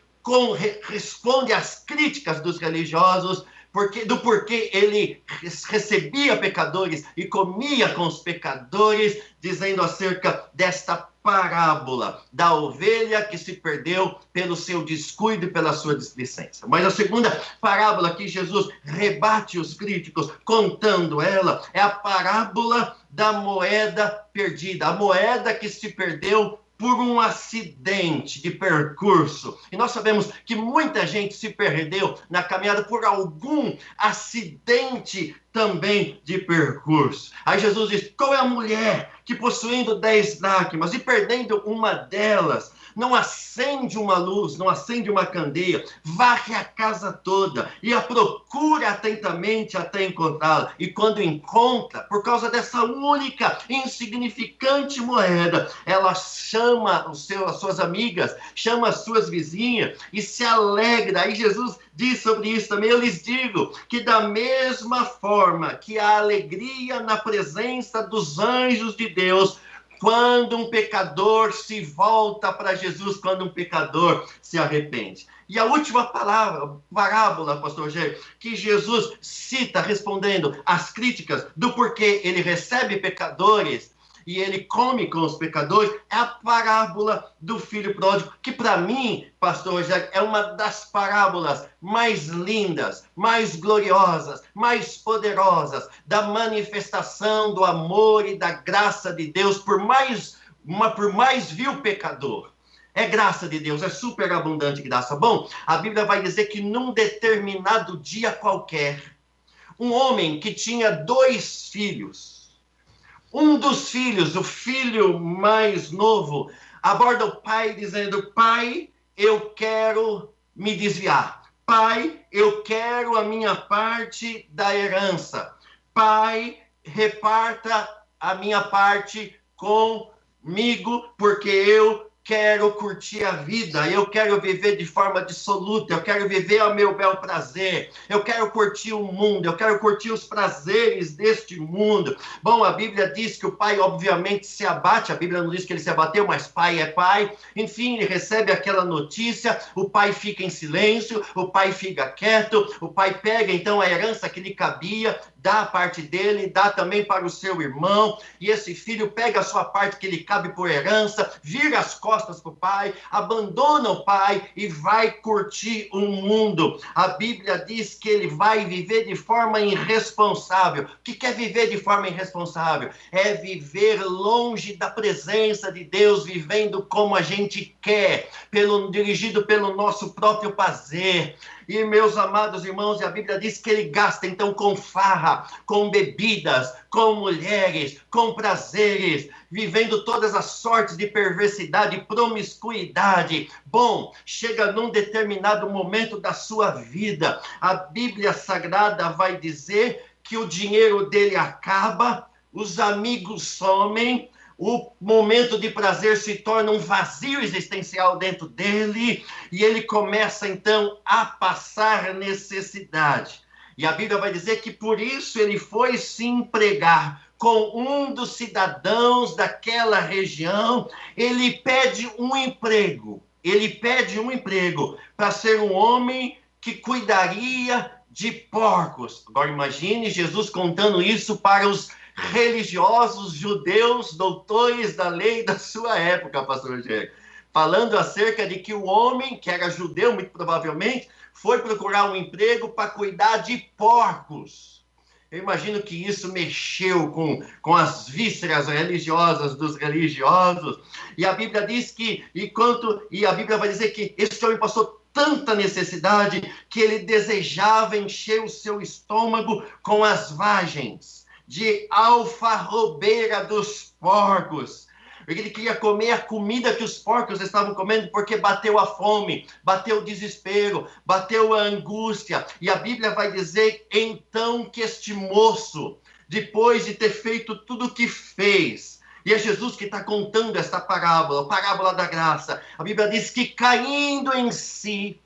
Speaker 2: responde às críticas dos religiosos, do porquê ele recebia pecadores e comia com os pecadores, dizendo acerca desta parábola da ovelha que se perdeu pelo seu descuido e pela sua displicência. Mas a segunda parábola que Jesus rebate os críticos, contando ela, é a parábola da moeda perdida, a moeda que se perdeu por um acidente de percurso. E nós sabemos que muita gente se perdeu na caminhada por algum acidente também de percurso. Aí Jesus diz, qual é a mulher que possuindo 10 dracmas e perdendo uma delas, não acende uma luz, não acende uma candeia, varre a casa toda e a procura atentamente até encontrá-la. E quando encontra, por causa dessa única, insignificante moeda, ela chama as suas amigas, chama as suas vizinhas e se alegra. Aí Jesus diz sobre isso também, eu lhes digo que da mesma forma que a alegria na presença dos anjos de Deus, quando um pecador se volta para Jesus, quando um pecador se arrepende. E a última parábola, pastor Rogério, que Jesus cita respondendo às críticas do porquê ele recebe pecadores e ele come com os pecadores, é a parábola do filho pródigo, que para mim, pastor Rogério, é uma das parábolas mais lindas, mais gloriosas, mais poderosas, da manifestação do amor e da graça de Deus por mais vil pecador. É graça de Deus, é superabundante graça. Bom, a Bíblia vai dizer que num determinado dia qualquer, um homem que tinha 2 filhos, um dos filhos, o filho mais novo, aborda o pai dizendo, pai, eu quero me desviar. Pai, eu quero a minha parte da herança. Pai, reparta a minha parte comigo, porque eu quero curtir a vida, eu quero viver de forma dissoluta, eu quero viver ao meu bel prazer, eu quero curtir o mundo, eu quero curtir os prazeres deste mundo. Bom, a Bíblia diz que o pai obviamente se abate, a Bíblia não diz que ele se abateu, mas pai é pai. Enfim, ele recebe aquela notícia, o pai fica em silêncio, o pai fica quieto, o pai pega então a herança que lhe cabia, dá a parte dele, dá também para o seu irmão, e esse filho pega a sua parte que lhe cabe por herança, vira as costas para o pai, abandona o pai e vai curtir o mundo. A Bíblia diz que ele vai viver de forma irresponsável. O que é viver de forma irresponsável? É viver longe da presença de Deus, vivendo como a gente quer, dirigido pelo nosso próprio prazer. E, meus amados irmãos, a Bíblia diz que ele gasta, então, com farra, com bebidas, com mulheres, com prazeres, vivendo todas as sortes de perversidade e promiscuidade. Bom, chega num determinado momento da sua vida, a Bíblia Sagrada vai dizer que o dinheiro dele acaba, os amigos somem, o momento de prazer se torna um vazio existencial dentro dele e ele começa então a passar necessidade. E a Bíblia vai dizer que por isso ele foi se empregar com um dos cidadãos daquela região. Ele pede um emprego para ser um homem que cuidaria de porcos. Agora imagine Jesus contando isso para os religiosos judeus, doutores da lei da sua época, pastor Rogério, falando acerca de que o homem, que era judeu muito provavelmente, foi procurar um emprego para cuidar de porcos. Eu imagino que isso mexeu com as vísceras religiosas dos religiosos, e a Bíblia diz que, a Bíblia vai dizer que esse homem passou tanta necessidade que ele desejava encher o seu estômago com as vagens de alfarrobeira dos porcos. Ele queria comer a comida que os porcos estavam comendo porque bateu a fome, bateu o desespero, bateu a angústia. E a Bíblia vai dizer então que este moço, depois de ter feito tudo o que fez, e é Jesus que está contando esta parábola, a parábola da graça, a Bíblia diz que caindo em si,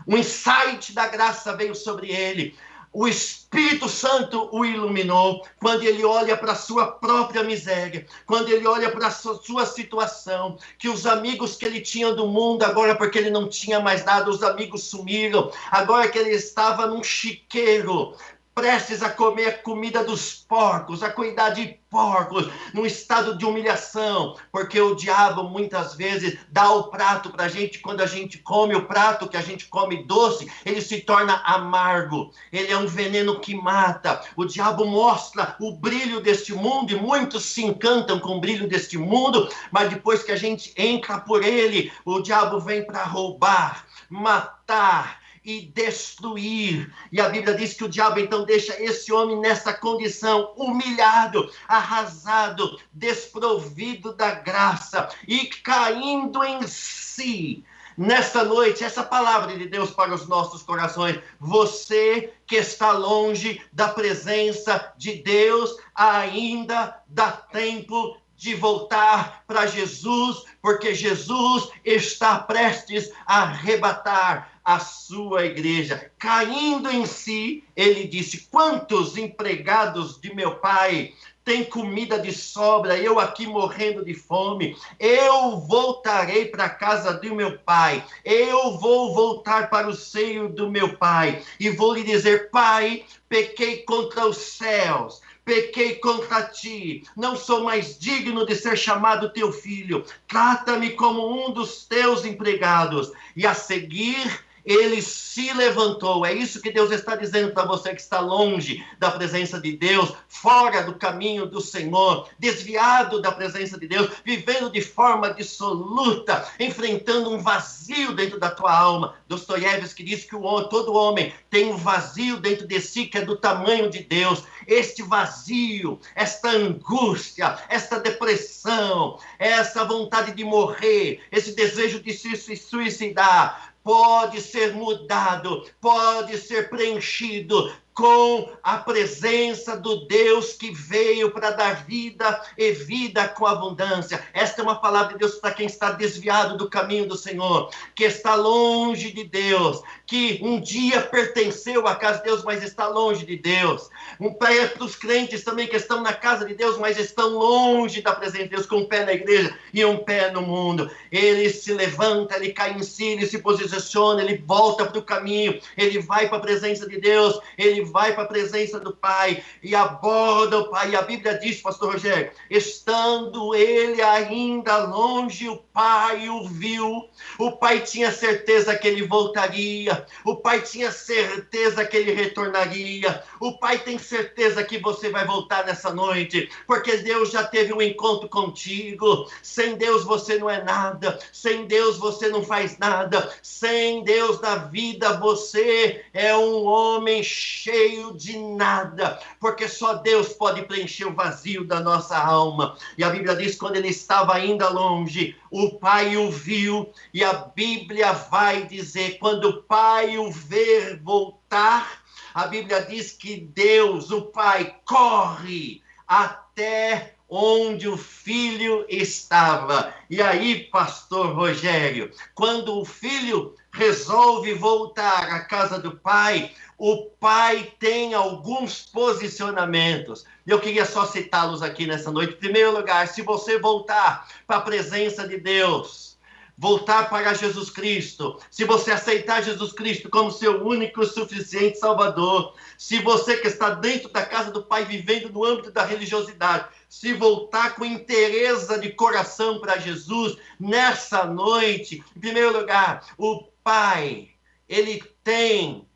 Speaker 2: o insight da graça veio sobre ele. O Espírito Santo o iluminou quando ele olha para a sua própria miséria, quando ele olha para a sua situação, que os amigos que ele tinha do mundo, agora porque ele não tinha mais nada, os amigos sumiram, agora que ele estava num chiqueiro, prestes a comer a comida dos porcos, a cuidar de porcos, num estado de humilhação, porque o diabo muitas vezes dá o prato para a gente, quando a gente come o prato que a gente come doce, ele se torna amargo, ele é um veneno que mata. O diabo mostra o brilho deste mundo e muitos se encantam com o brilho deste mundo, mas depois que a gente entra por ele, o diabo vem para roubar, matar e destruir. E a Bíblia diz que o diabo então deixa esse homem nessa condição, humilhado, arrasado, desprovido da graça e caindo em si. Nesta noite, essa palavra de Deus para os nossos corações, você que está longe da presença de Deus, ainda dá tempo de voltar para Jesus, porque Jesus está prestes a arrebatar a sua igreja. Caindo em si, ele disse: quantos empregados de meu pai têm comida de sobra, eu aqui morrendo de fome? Eu voltarei para a casa do meu pai, eu vou voltar para o seio do meu pai, e vou lhe dizer: Pai, pequei contra os céus, pequei contra ti, não sou mais digno de ser chamado teu filho, trata-me como um dos teus empregados. E a seguir, ele se levantou. É isso que Deus está dizendo para você que está longe da presença de Deus, fora do caminho do Senhor, desviado da presença de Deus, vivendo de forma dissoluta, enfrentando um vazio dentro da tua alma. Dostoiévski diz que todo homem tem um vazio dentro de si que é do tamanho de Deus. Este vazio, esta angústia, esta depressão, essa vontade de morrer, esse desejo de se suicidar, pode ser mudado, pode ser preenchido com a presença do Deus que veio para dar vida e vida com abundância. Esta é uma palavra de Deus para quem está desviado do caminho do Senhor, que está longe de Deus, que um dia pertenceu à casa de Deus, mas está longe de Deus. Para os crentes também que estão na casa de Deus, mas estão longe da presença de Deus, com um pé na igreja e um pé no mundo. Ele se levanta, ele cai em si, ele se posiciona, ele volta para o caminho, ele vai para a presença de Deus, ele vai para a presença do Pai e aborda o Pai. E a Bíblia diz, pastor Rogério, estando ele ainda longe, o Pai o viu. O Pai tinha certeza que ele voltaria. O Pai tinha certeza que ele retornaria. O Pai tem certeza que você vai voltar nessa noite, porque Deus já teve um encontro contigo. Sem Deus você não é nada. Sem Deus você não faz nada. Sem Deus na vida você é um homem cheio de nada, porque só Deus pode preencher o vazio da nossa alma. E a Bíblia diz que quando ele estava ainda longe, o Pai o viu, e a Bíblia vai dizer, quando o Pai o ver voltar, a Bíblia diz que Deus, o Pai, corre até onde o filho estava. E aí, pastor Rogério, quando o filho resolve voltar à casa do pai, o pai tem alguns posicionamentos. Eu queria só citá-los aqui nessa noite. Em primeiro lugar, se você voltar para a presença de Deus, voltar para Jesus Cristo, se você aceitar Jesus Cristo como seu único e suficiente Salvador, se você que está dentro da casa do Pai, vivendo no âmbito da religiosidade, se voltar com inteireza de coração para Jesus, nessa noite, em primeiro lugar, o Pai, ele tem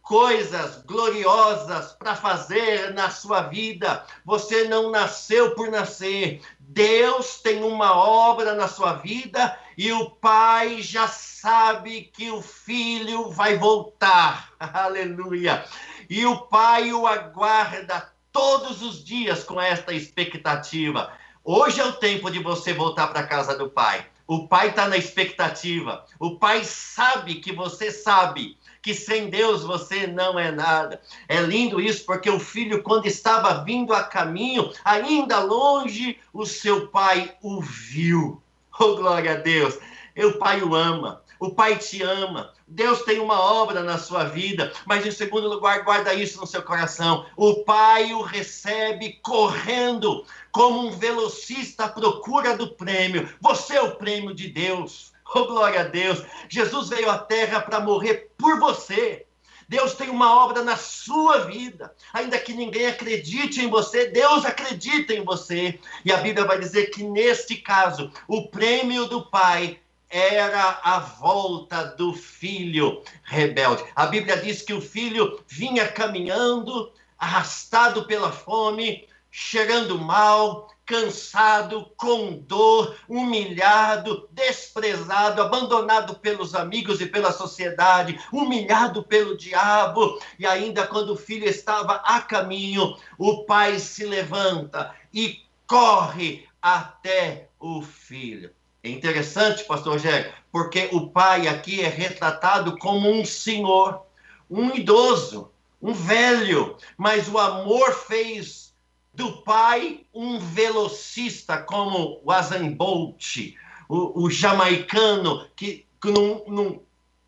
Speaker 2: coisas gloriosas para fazer na sua vida. Você não nasceu por nascer. Deus tem uma obra na sua vida e o Pai já sabe que o Filho vai voltar. Aleluia! E o Pai o aguarda todos os dias com esta expectativa. Hoje é o tempo de você voltar para a casa do Pai. O Pai está na expectativa. O Pai sabe que você sabe que sem Deus você não é nada. É lindo isso, porque o filho, quando estava vindo a caminho, ainda longe, o seu pai o viu. Oh, glória a Deus! O Pai o ama. O Pai te ama. Deus tem uma obra na sua vida, mas em segundo lugar, guarda isso no seu coração. O Pai o recebe correndo, como um velocista à procura do prêmio. Você é o prêmio de Deus. Oh, glória a Deus! Jesus veio à terra para morrer por você. Deus tem uma obra na sua vida. Ainda que ninguém acredite em você, Deus acredita em você. E a Bíblia vai dizer que, neste caso, o prêmio do Pai era a volta do filho rebelde. A Bíblia diz que o filho vinha caminhando, arrastado pela fome, cheirando mal, cansado, com dor, humilhado, desprezado, abandonado pelos amigos e pela sociedade, humilhado pelo diabo. E ainda quando o filho estava a caminho, o pai se levanta e corre até o filho. É interessante, pastor Rogério, porque o pai aqui é retratado como um senhor, um idoso, um velho, mas o amor fez do pai um velocista, como o Usain Bolt, o jamaicano, que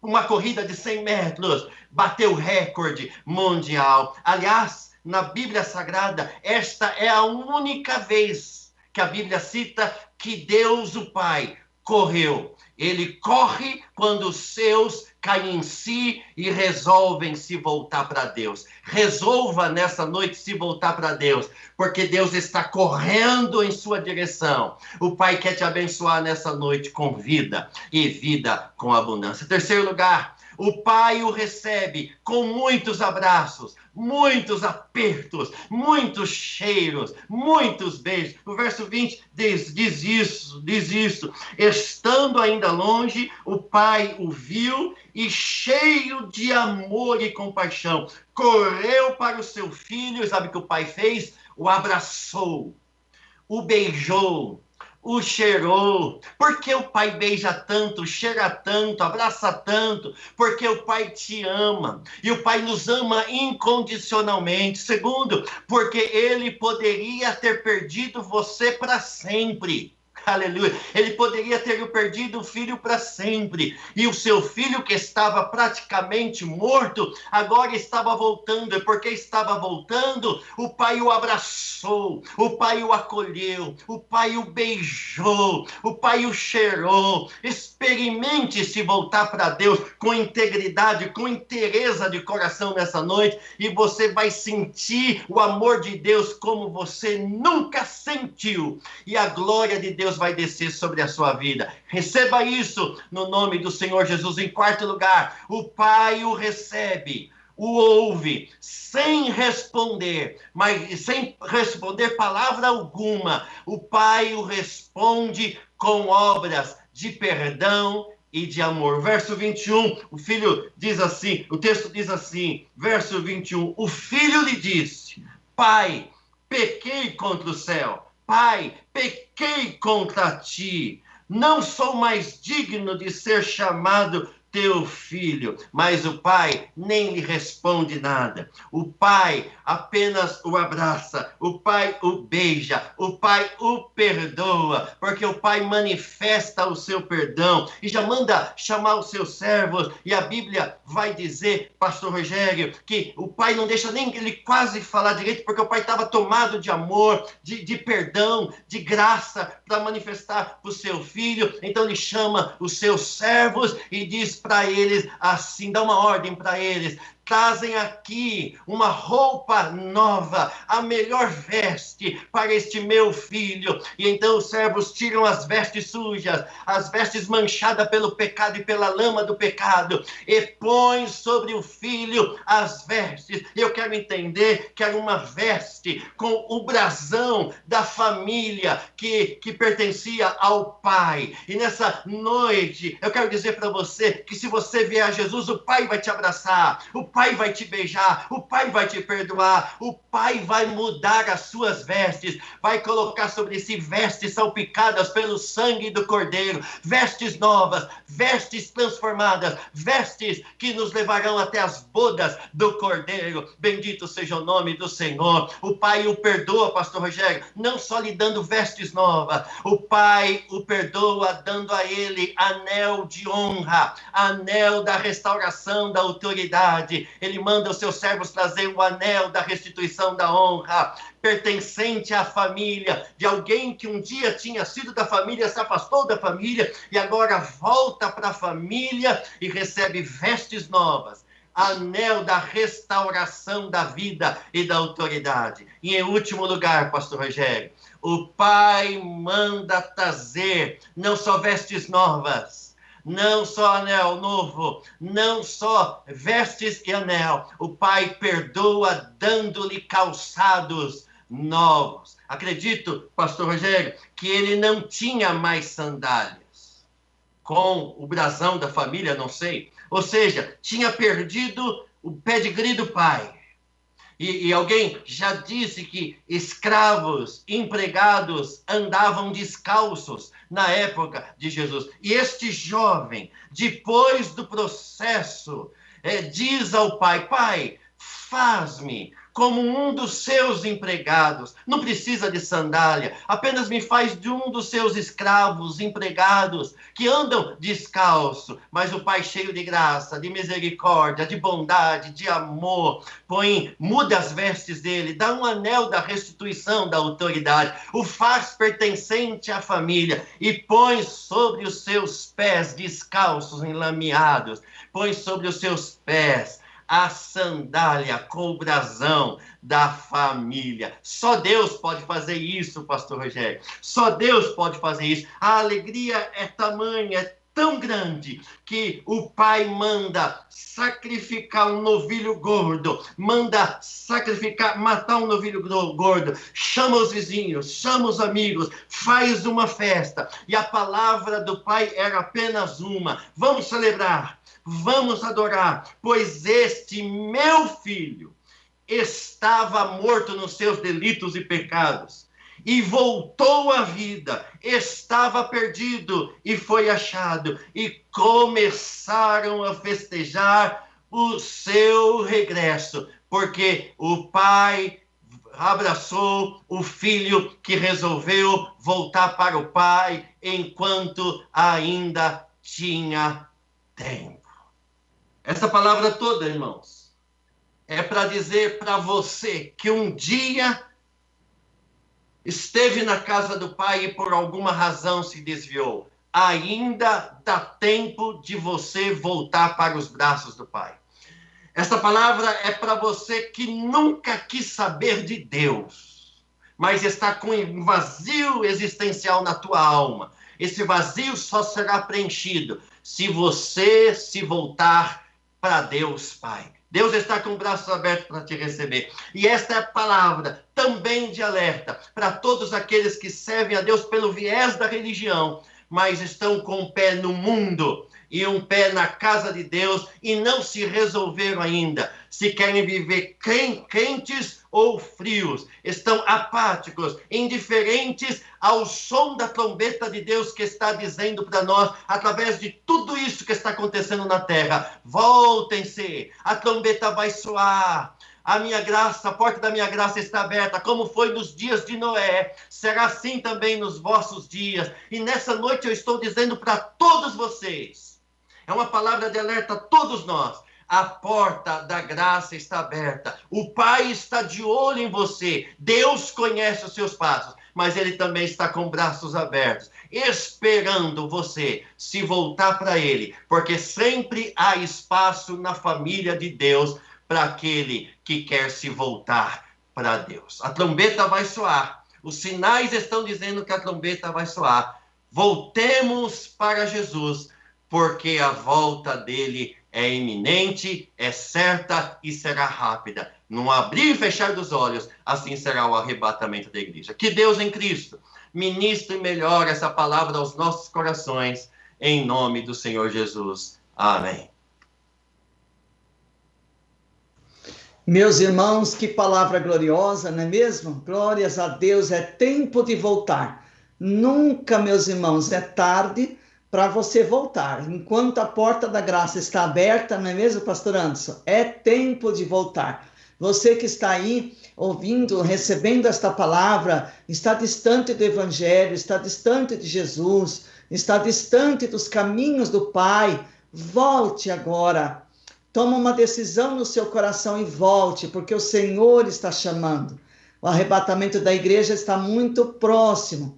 Speaker 2: numa corrida de 100 metros bateu o recorde mundial. Aliás, na Bíblia Sagrada, esta é a única vez que a Bíblia cita que Deus, o Pai, correu. Ele corre quando os seus caem em si e resolvem se voltar para Deus. Resolva nessa noite se voltar para Deus, porque Deus está correndo em sua direção. O Pai quer te abençoar nessa noite com vida e vida com abundância. Em terceiro lugar, o Pai o recebe com muitos abraços, muitos apertos, muitos cheiros, muitos beijos. O verso 20 diz isso. Estando ainda longe, o Pai o viu e, cheio de amor e compaixão, correu para o seu filho. Sabe o que o Pai fez? O abraçou, o beijou, o cheirou. Por que o Pai beija tanto, cheira tanto, abraça tanto? Porque o Pai te ama. E o Pai nos ama incondicionalmente. Segundo, porque Ele poderia ter perdido você para sempre. Aleluia. Ele poderia ter perdido o filho para sempre. E o seu filho, que estava praticamente morto, agora estava voltando. E porque estava voltando, o Pai o abraçou, o Pai o acolheu, o Pai o beijou, o Pai o cheirou. Experimente se voltar para Deus com integridade, com inteireza de coração nessa noite, e você vai sentir o amor de Deus como você nunca sentiu. E a glória de Deus vai descer sobre a sua vida. Receba isso no nome do Senhor Jesus. Em quarto lugar, o Pai o recebe, o ouve, sem responder, mas sem responder palavra alguma. O Pai o responde com obras de perdão e de amor. Verso 21, o filho diz assim, o texto diz assim, verso 21, o filho lhe disse: Pai, pequei contra o céu. Pai, pequei contra ti, não sou mais digno de ser chamado teu filho. Mas o Pai nem lhe responde nada. O Pai apenas o abraça, o Pai o beija, o Pai o perdoa, porque o Pai manifesta o seu perdão e já manda chamar os seus servos. E a Bíblia vai dizer, pastor Rogério, que o Pai não deixa nem ele quase falar direito, porque o Pai estava tomado de amor, de perdão, de graça para manifestar para o seu filho. Então ele chama os seus servos e diz para eles assim, dá uma ordem para eles: trazem aqui uma roupa nova, a melhor veste para este meu filho. E então os servos tiram as vestes sujas, as vestes manchadas pelo pecado e pela lama do pecado, e põem sobre o filho as vestes. Eu quero entender que era uma veste com o brasão da família que pertencia ao Pai. E nessa noite eu quero dizer para você que se você vier a Jesus, o Pai vai te abraçar, o Pai vai te beijar, o Pai vai te perdoar, o Pai vai mudar as suas vestes, vai colocar sobre si vestes salpicadas pelo sangue do Cordeiro, vestes novas, vestes transformadas, vestes que nos levarão até as bodas do Cordeiro. Bendito seja o nome do Senhor. O Pai o perdoa, pastor Rogério, não só lhe dando vestes novas, o Pai o perdoa dando a ele anel de honra, anel da restauração da autoridade. Ele manda os seus servos trazer o anel da restituição da honra, pertencente à família, de alguém que um dia tinha sido da família, se afastou da família e agora volta para a família e recebe vestes novas, anel da restauração da vida e da autoridade. E em último lugar, pastor Rogério, o Pai manda trazer não só vestes novas, não só anel novo, não só vestes e anel. O Pai perdoa dando-lhe calçados novos. Acredito, pastor Rogério, que ele não tinha mais sandálias. Com o brasão da família, não sei. Ou seja, tinha perdido o pedigree do pai. E alguém já disse que escravos, empregados, andavam descalços na época de Jesus. E este jovem, depois do processo, diz ao pai: Pai, faz-me como um dos seus empregados. Não precisa de sandália, apenas me faz de um dos seus escravos, empregados, que andam descalço. Mas o Pai, cheio de graça, de misericórdia, de bondade, de amor, muda as vestes dele, dá um anel da restituição da autoridade, o faz pertencente à família e põe sobre os seus pés descalços, enlameados, põe sobre os seus pés a sandália com o brasão da família. Só Deus pode fazer isso, pastor Rogério. Só Deus pode fazer isso. A alegria é tamanha, é tão grande, que o pai manda sacrificar um novilho gordo, manda sacrificar, matar um novilho gordo, chama os vizinhos, chama os amigos, faz uma festa. E a palavra do pai era apenas uma: vamos celebrar, vamos adorar, pois este meu filho estava morto nos seus delitos e pecados e voltou à vida, estava perdido e foi achado. E começaram a festejar o seu regresso, porque o pai abraçou o filho que resolveu voltar para o pai enquanto ainda tinha tempo. Essa palavra toda, irmãos, é para dizer para você que um dia esteve na casa do pai e por alguma razão se desviou. Ainda dá tempo de você voltar para os braços do pai. Essa palavra é para você que nunca quis saber de Deus, mas está com um vazio existencial na tua alma. Esse vazio só será preenchido se você se voltar para Deus Pai. Deus está com os braços abertos para te receber. E esta é a palavra também de alerta para todos aqueles que servem a Deus pelo viés da religião, mas estão com um pé no mundo e um pé na casa de Deus e não se resolveram ainda se querem viver quentes ou frios, estão apáticos, indiferentes ao som da trombeta de Deus que está dizendo para nós, através de tudo isso que está acontecendo na terra: voltem-se, a trombeta vai soar, a minha graça, a porta da minha graça está aberta, como foi nos dias de Noé, será assim também nos vossos dias. E nessa noite eu estou dizendo para todos vocês, é uma palavra de alerta a todos nós: a porta da graça está aberta. O Pai está de olho em você. Deus conhece os seus passos, mas Ele também está com braços abertos, esperando você se voltar para Ele, porque sempre há espaço na família de Deus para aquele que quer se voltar para Deus. A trombeta vai soar. Os sinais estão dizendo que a trombeta vai soar. Voltemos para Jesus, porque a volta dele é iminente, é certa e será rápida. Num abrir e fechar dos olhos, assim será o arrebatamento da igreja. Que Deus em Cristo ministre melhor essa palavra aos nossos corações, em nome do Senhor Jesus. Amém.
Speaker 1: Meus irmãos, que palavra gloriosa, não é mesmo? Glórias a Deus, é tempo de voltar. Nunca, meus irmãos, é tarde para você voltar. Enquanto a porta da graça está aberta, não é mesmo, pastor Anderson? É tempo de voltar. Você que está aí ouvindo, recebendo esta palavra, está distante do Evangelho, está distante de Jesus, está distante dos caminhos do Pai, volte agora. Toma uma decisão no seu coração e volte, porque o Senhor está chamando. O arrebatamento da igreja está muito próximo.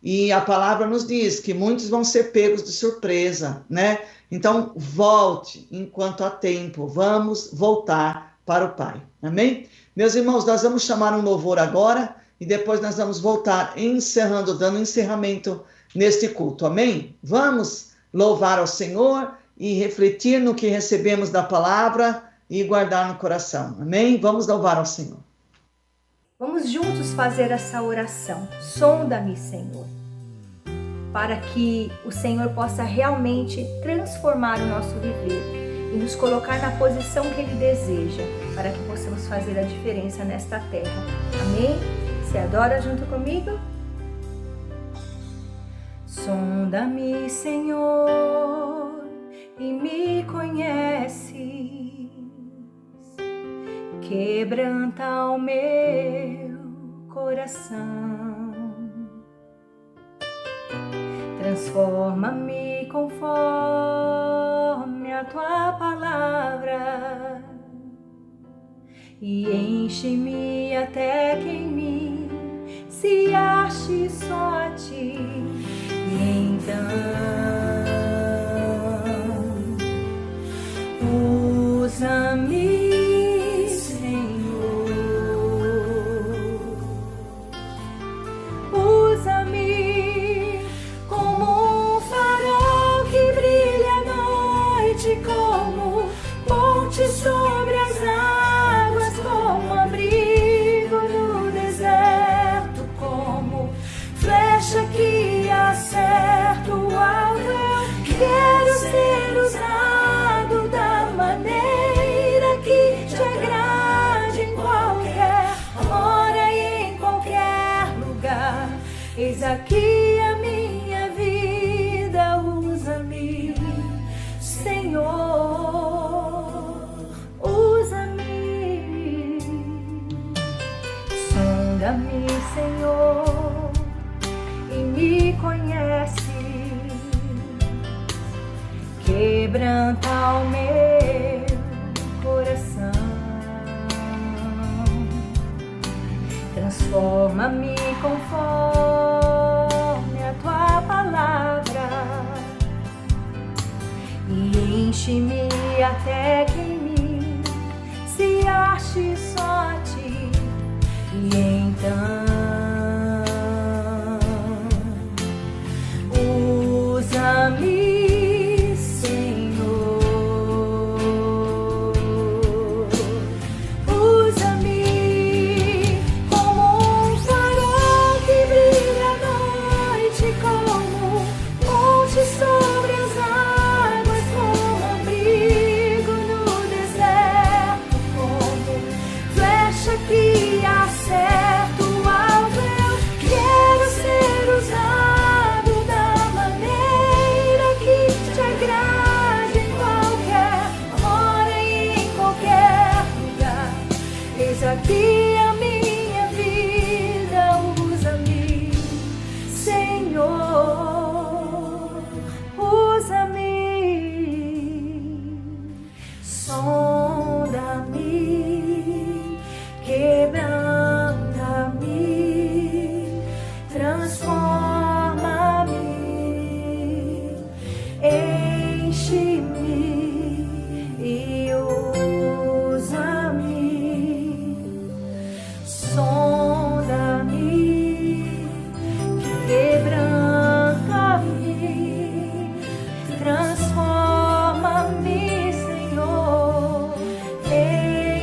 Speaker 1: E a palavra nos diz que muitos vão ser pegos de surpresa, né? Então, volte enquanto há tempo. Vamos voltar para o Pai. Amém? Meus irmãos, nós vamos chamar um louvor agora e depois nós vamos voltar encerrando, dando encerramento neste culto. Amém? Vamos louvar ao Senhor e refletir no que recebemos da palavra e guardar no coração. Amém? Vamos louvar ao Senhor.
Speaker 6: Vamos juntos fazer essa oração. Sonda-me, Senhor, para que o Senhor possa realmente transformar o nosso viver e nos colocar na posição que Ele deseja, para que possamos fazer a diferença nesta terra. Amém? Você adora junto comigo? Sonda-me, Senhor, e me conheces. Quebranta o meu coração. Transforma-me conforme a tua palavra e enche-me até que em mim se ache só a ti. E então usa-me, Senhor, usa-me como um farol que brilha à noite, como ponte sobre as águas, como abrigo no deserto, como flecha que acerta o alvo. Eu quero ser usado da maneira que te agrade, em qualquer hora e em qualquer lugar. Eis aqui a minha vida, usa-me, Senhor, usa-me. Sonda-me, Senhor, e me conhece. Quebranta o meu coração. Transforma-me conforme a tua palavra e enche-me até que em mim se ache só a ti. E então usa-me, que acerta o alvo. Eu quero ser usado da maneira que te agrade, em qualquer hora e em qualquer lugar. Eis aqui a minha vida, usa-me, Senhor, usa-me. Sonda-me, quebranta-me, transforma-me, enche-me e usa-me. Sonda-me, quebranta-me, transforma-me, Senhor, enche-me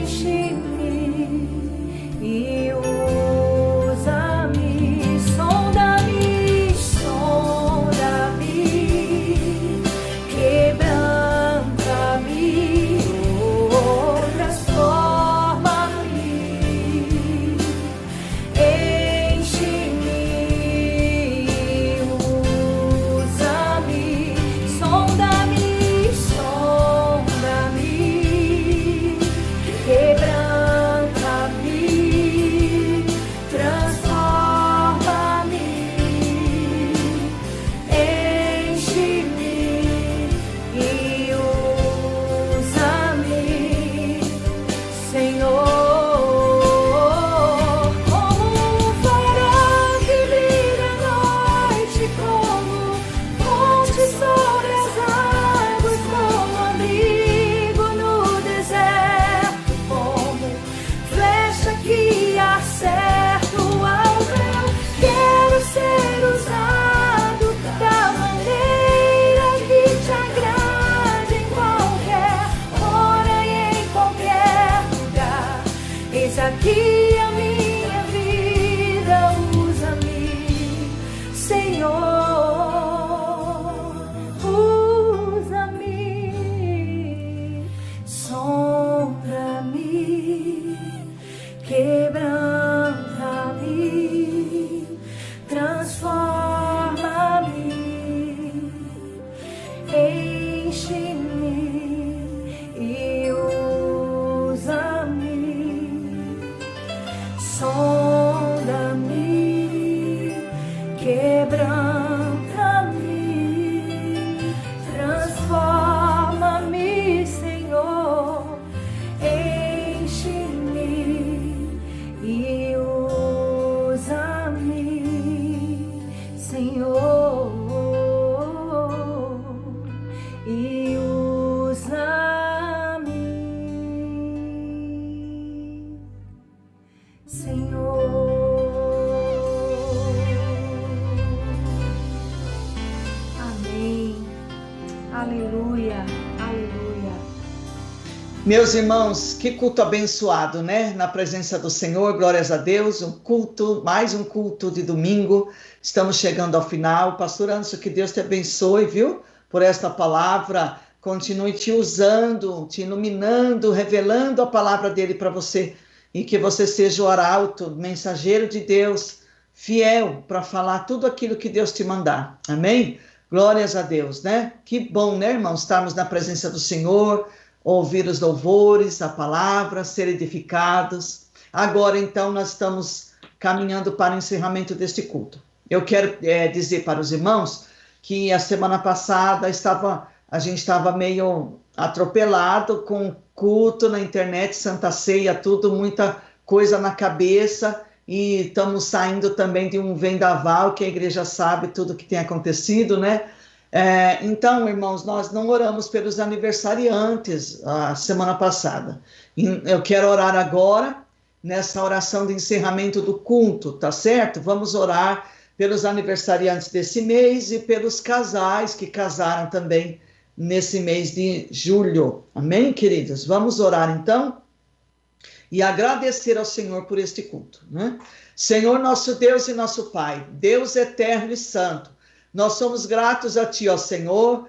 Speaker 6: que a minha vida usa-me, Senhor. Quebranta-me, transforma-me, enche-me e usa-me, sonda-me, quebranta-me, transforma-me, Senhor, enche-me e usa-me, Senhor, e usa-me, Senhor. Amém. Aleluia, aleluia.
Speaker 1: Meus irmãos, que culto abençoado, né? Na presença do Senhor, glórias a Deus, um culto, mais um culto de domingo. Estamos chegando ao final. Pastor Anderson, que Deus te abençoe, viu? Por esta palavra, continue te usando, te iluminando, revelando a palavra dele para você. E que você seja o arauto, mensageiro de Deus, fiel para falar tudo aquilo que Deus te mandar. Amém? Glórias a Deus, né? Que bom, né, irmãos? Estarmos na presença do Senhor, ouvir os louvores, a palavra, ser edificados. Agora, então, nós estamos caminhando para o encerramento deste culto. Eu quero dizer para os irmãos que a semana passada a gente estava meio atropelado com culto na internet, Santa Ceia, tudo, muita coisa na cabeça, e estamos saindo também de um vendaval, que a igreja sabe tudo que tem acontecido, né? Então, irmãos, nós não oramos pelos aniversariantes a semana passada. Eu quero orar agora, nessa oração de encerramento do culto, tá certo? Vamos orar pelos aniversariantes desse mês e pelos casais que casaram também nesse mês de julho. Amém, queridos? Vamos orar, então, e agradecer ao Senhor por este culto, né? Senhor, nosso Deus e nosso Pai, Deus eterno e santo, nós somos gratos a Ti, ó Senhor,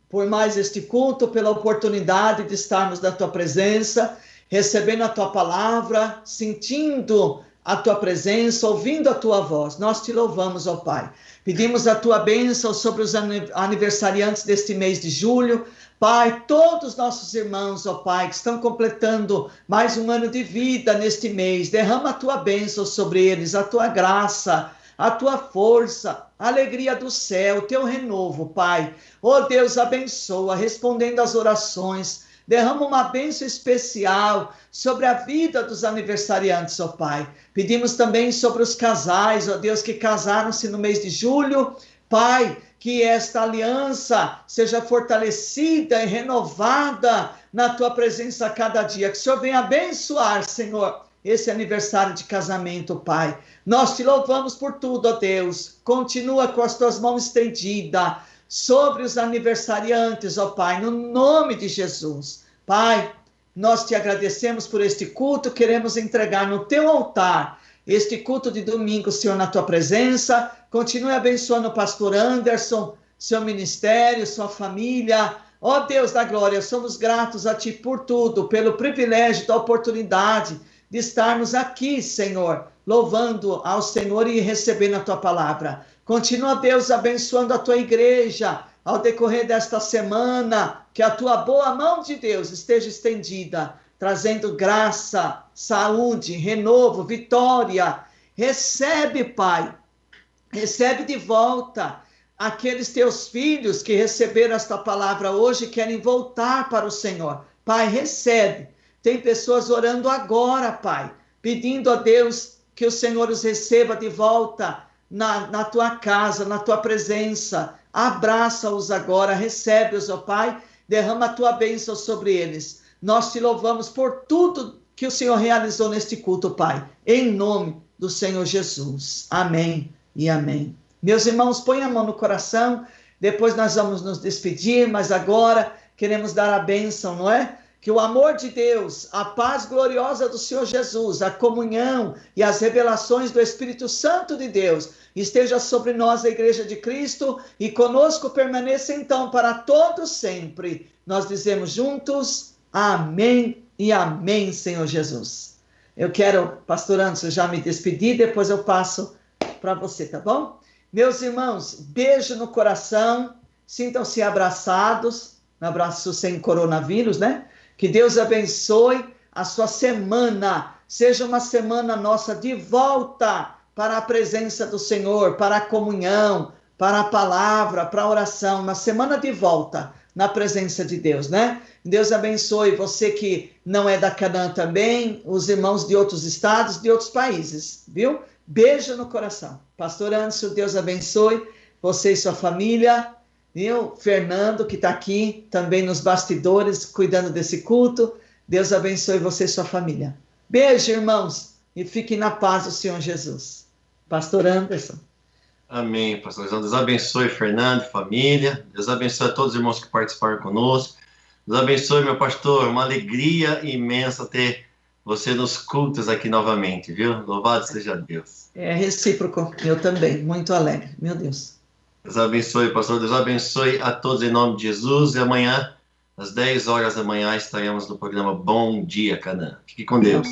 Speaker 1: por mais este culto, pela oportunidade de estarmos na Tua presença, recebendo a Tua palavra, sentindo a Tua presença, ouvindo a Tua voz. Nós Te louvamos, ó Pai. Pedimos a Tua bênção sobre os aniversariantes deste mês de julho. Pai, todos os nossos irmãos, ó Pai, que estão completando mais um ano de vida neste mês, derrama a Tua bênção sobre eles, a Tua graça, a Tua força, a alegria do céu, o Teu renovo, Pai. Ó Deus, abençoa, respondendo às orações, derrama uma bênção especial sobre a vida dos aniversariantes, ó Pai. Pedimos também sobre os casais, ó Deus, que casaram-se no mês de julho, Pai, que esta aliança seja fortalecida e renovada na Tua presença a cada dia. Que o Senhor venha abençoar, Senhor, esse aniversário de casamento, Pai. Nós Te louvamos por tudo, ó Deus. Continua com as Tuas mãos estendidas sobre os aniversariantes, ó Pai, no nome de Jesus. Pai, nós Te agradecemos por este culto, queremos entregar no Teu altar este culto de domingo, Senhor, na Tua presença. Continue abençoando o pastor Anderson, seu ministério, sua família. Ó Deus da glória, somos gratos a Ti por tudo, pelo privilégio da oportunidade de estarmos aqui, Senhor, louvando ao Senhor e recebendo a Tua palavra. Continua, Deus, abençoando a Tua igreja ao decorrer desta semana, que a Tua boa mão de Deus esteja estendida, trazendo graça, saúde, renovo, vitória. Recebe, Pai, recebe de volta aqueles Teus filhos que receberam esta palavra hoje e querem voltar para o Senhor. Pai, recebe. Tem pessoas orando agora, Pai, pedindo a Deus que o Senhor os receba de volta na Tua casa, na Tua presença. Abraça-os agora, recebe-os, ó Pai, derrama a Tua bênção sobre eles. Nós Te louvamos por tudo que o Senhor realizou neste culto, Pai, em nome do Senhor Jesus. Amém e amém. Meus irmãos, põe a mão no coração, depois nós vamos nos despedir, mas agora queremos dar a bênção, não é? Que o amor de Deus, a paz gloriosa do Senhor Jesus, a comunhão e as revelações do Espírito Santo de Deus esteja sobre nós, a Igreja de Cristo, e conosco permaneça então para todos sempre. Nós dizemos juntos, amém e amém, Senhor Jesus. Eu quero, pastor Anderson, já me despedir, depois eu passo para você, tá bom? Meus irmãos, beijo no coração, sintam-se abraçados, um abraço sem coronavírus, né? Que Deus abençoe a sua semana, seja uma semana nossa de volta para a presença do Senhor, para a comunhão, para a palavra, para a oração, uma semana de volta na presença de Deus, né? Deus abençoe você que não é da Canaã também, os irmãos de outros estados, de outros países, viu? Beijo no coração. Pastor Anderson, Deus abençoe você e sua família, viu? Fernando, que está aqui também nos bastidores, cuidando desse culto. Deus abençoe você e sua família. Beijo, irmãos, e fiquem na paz do Senhor Jesus. Pastor Anderson.
Speaker 2: Amém, pastor. Deus abençoe Fernando e família. Deus abençoe a todos os irmãos que participaram conosco. Deus abençoe, meu pastor. Uma alegria imensa ter você nos cultos aqui novamente, viu? Louvado seja Deus.
Speaker 1: É recíproco, eu também, muito alegre, meu Deus.
Speaker 2: Deus abençoe, pastor. Deus abençoe a todos em nome de Jesus. E amanhã, às 10 horas da manhã, estaremos no programa Bom Dia, Canaã. Fique com Deus.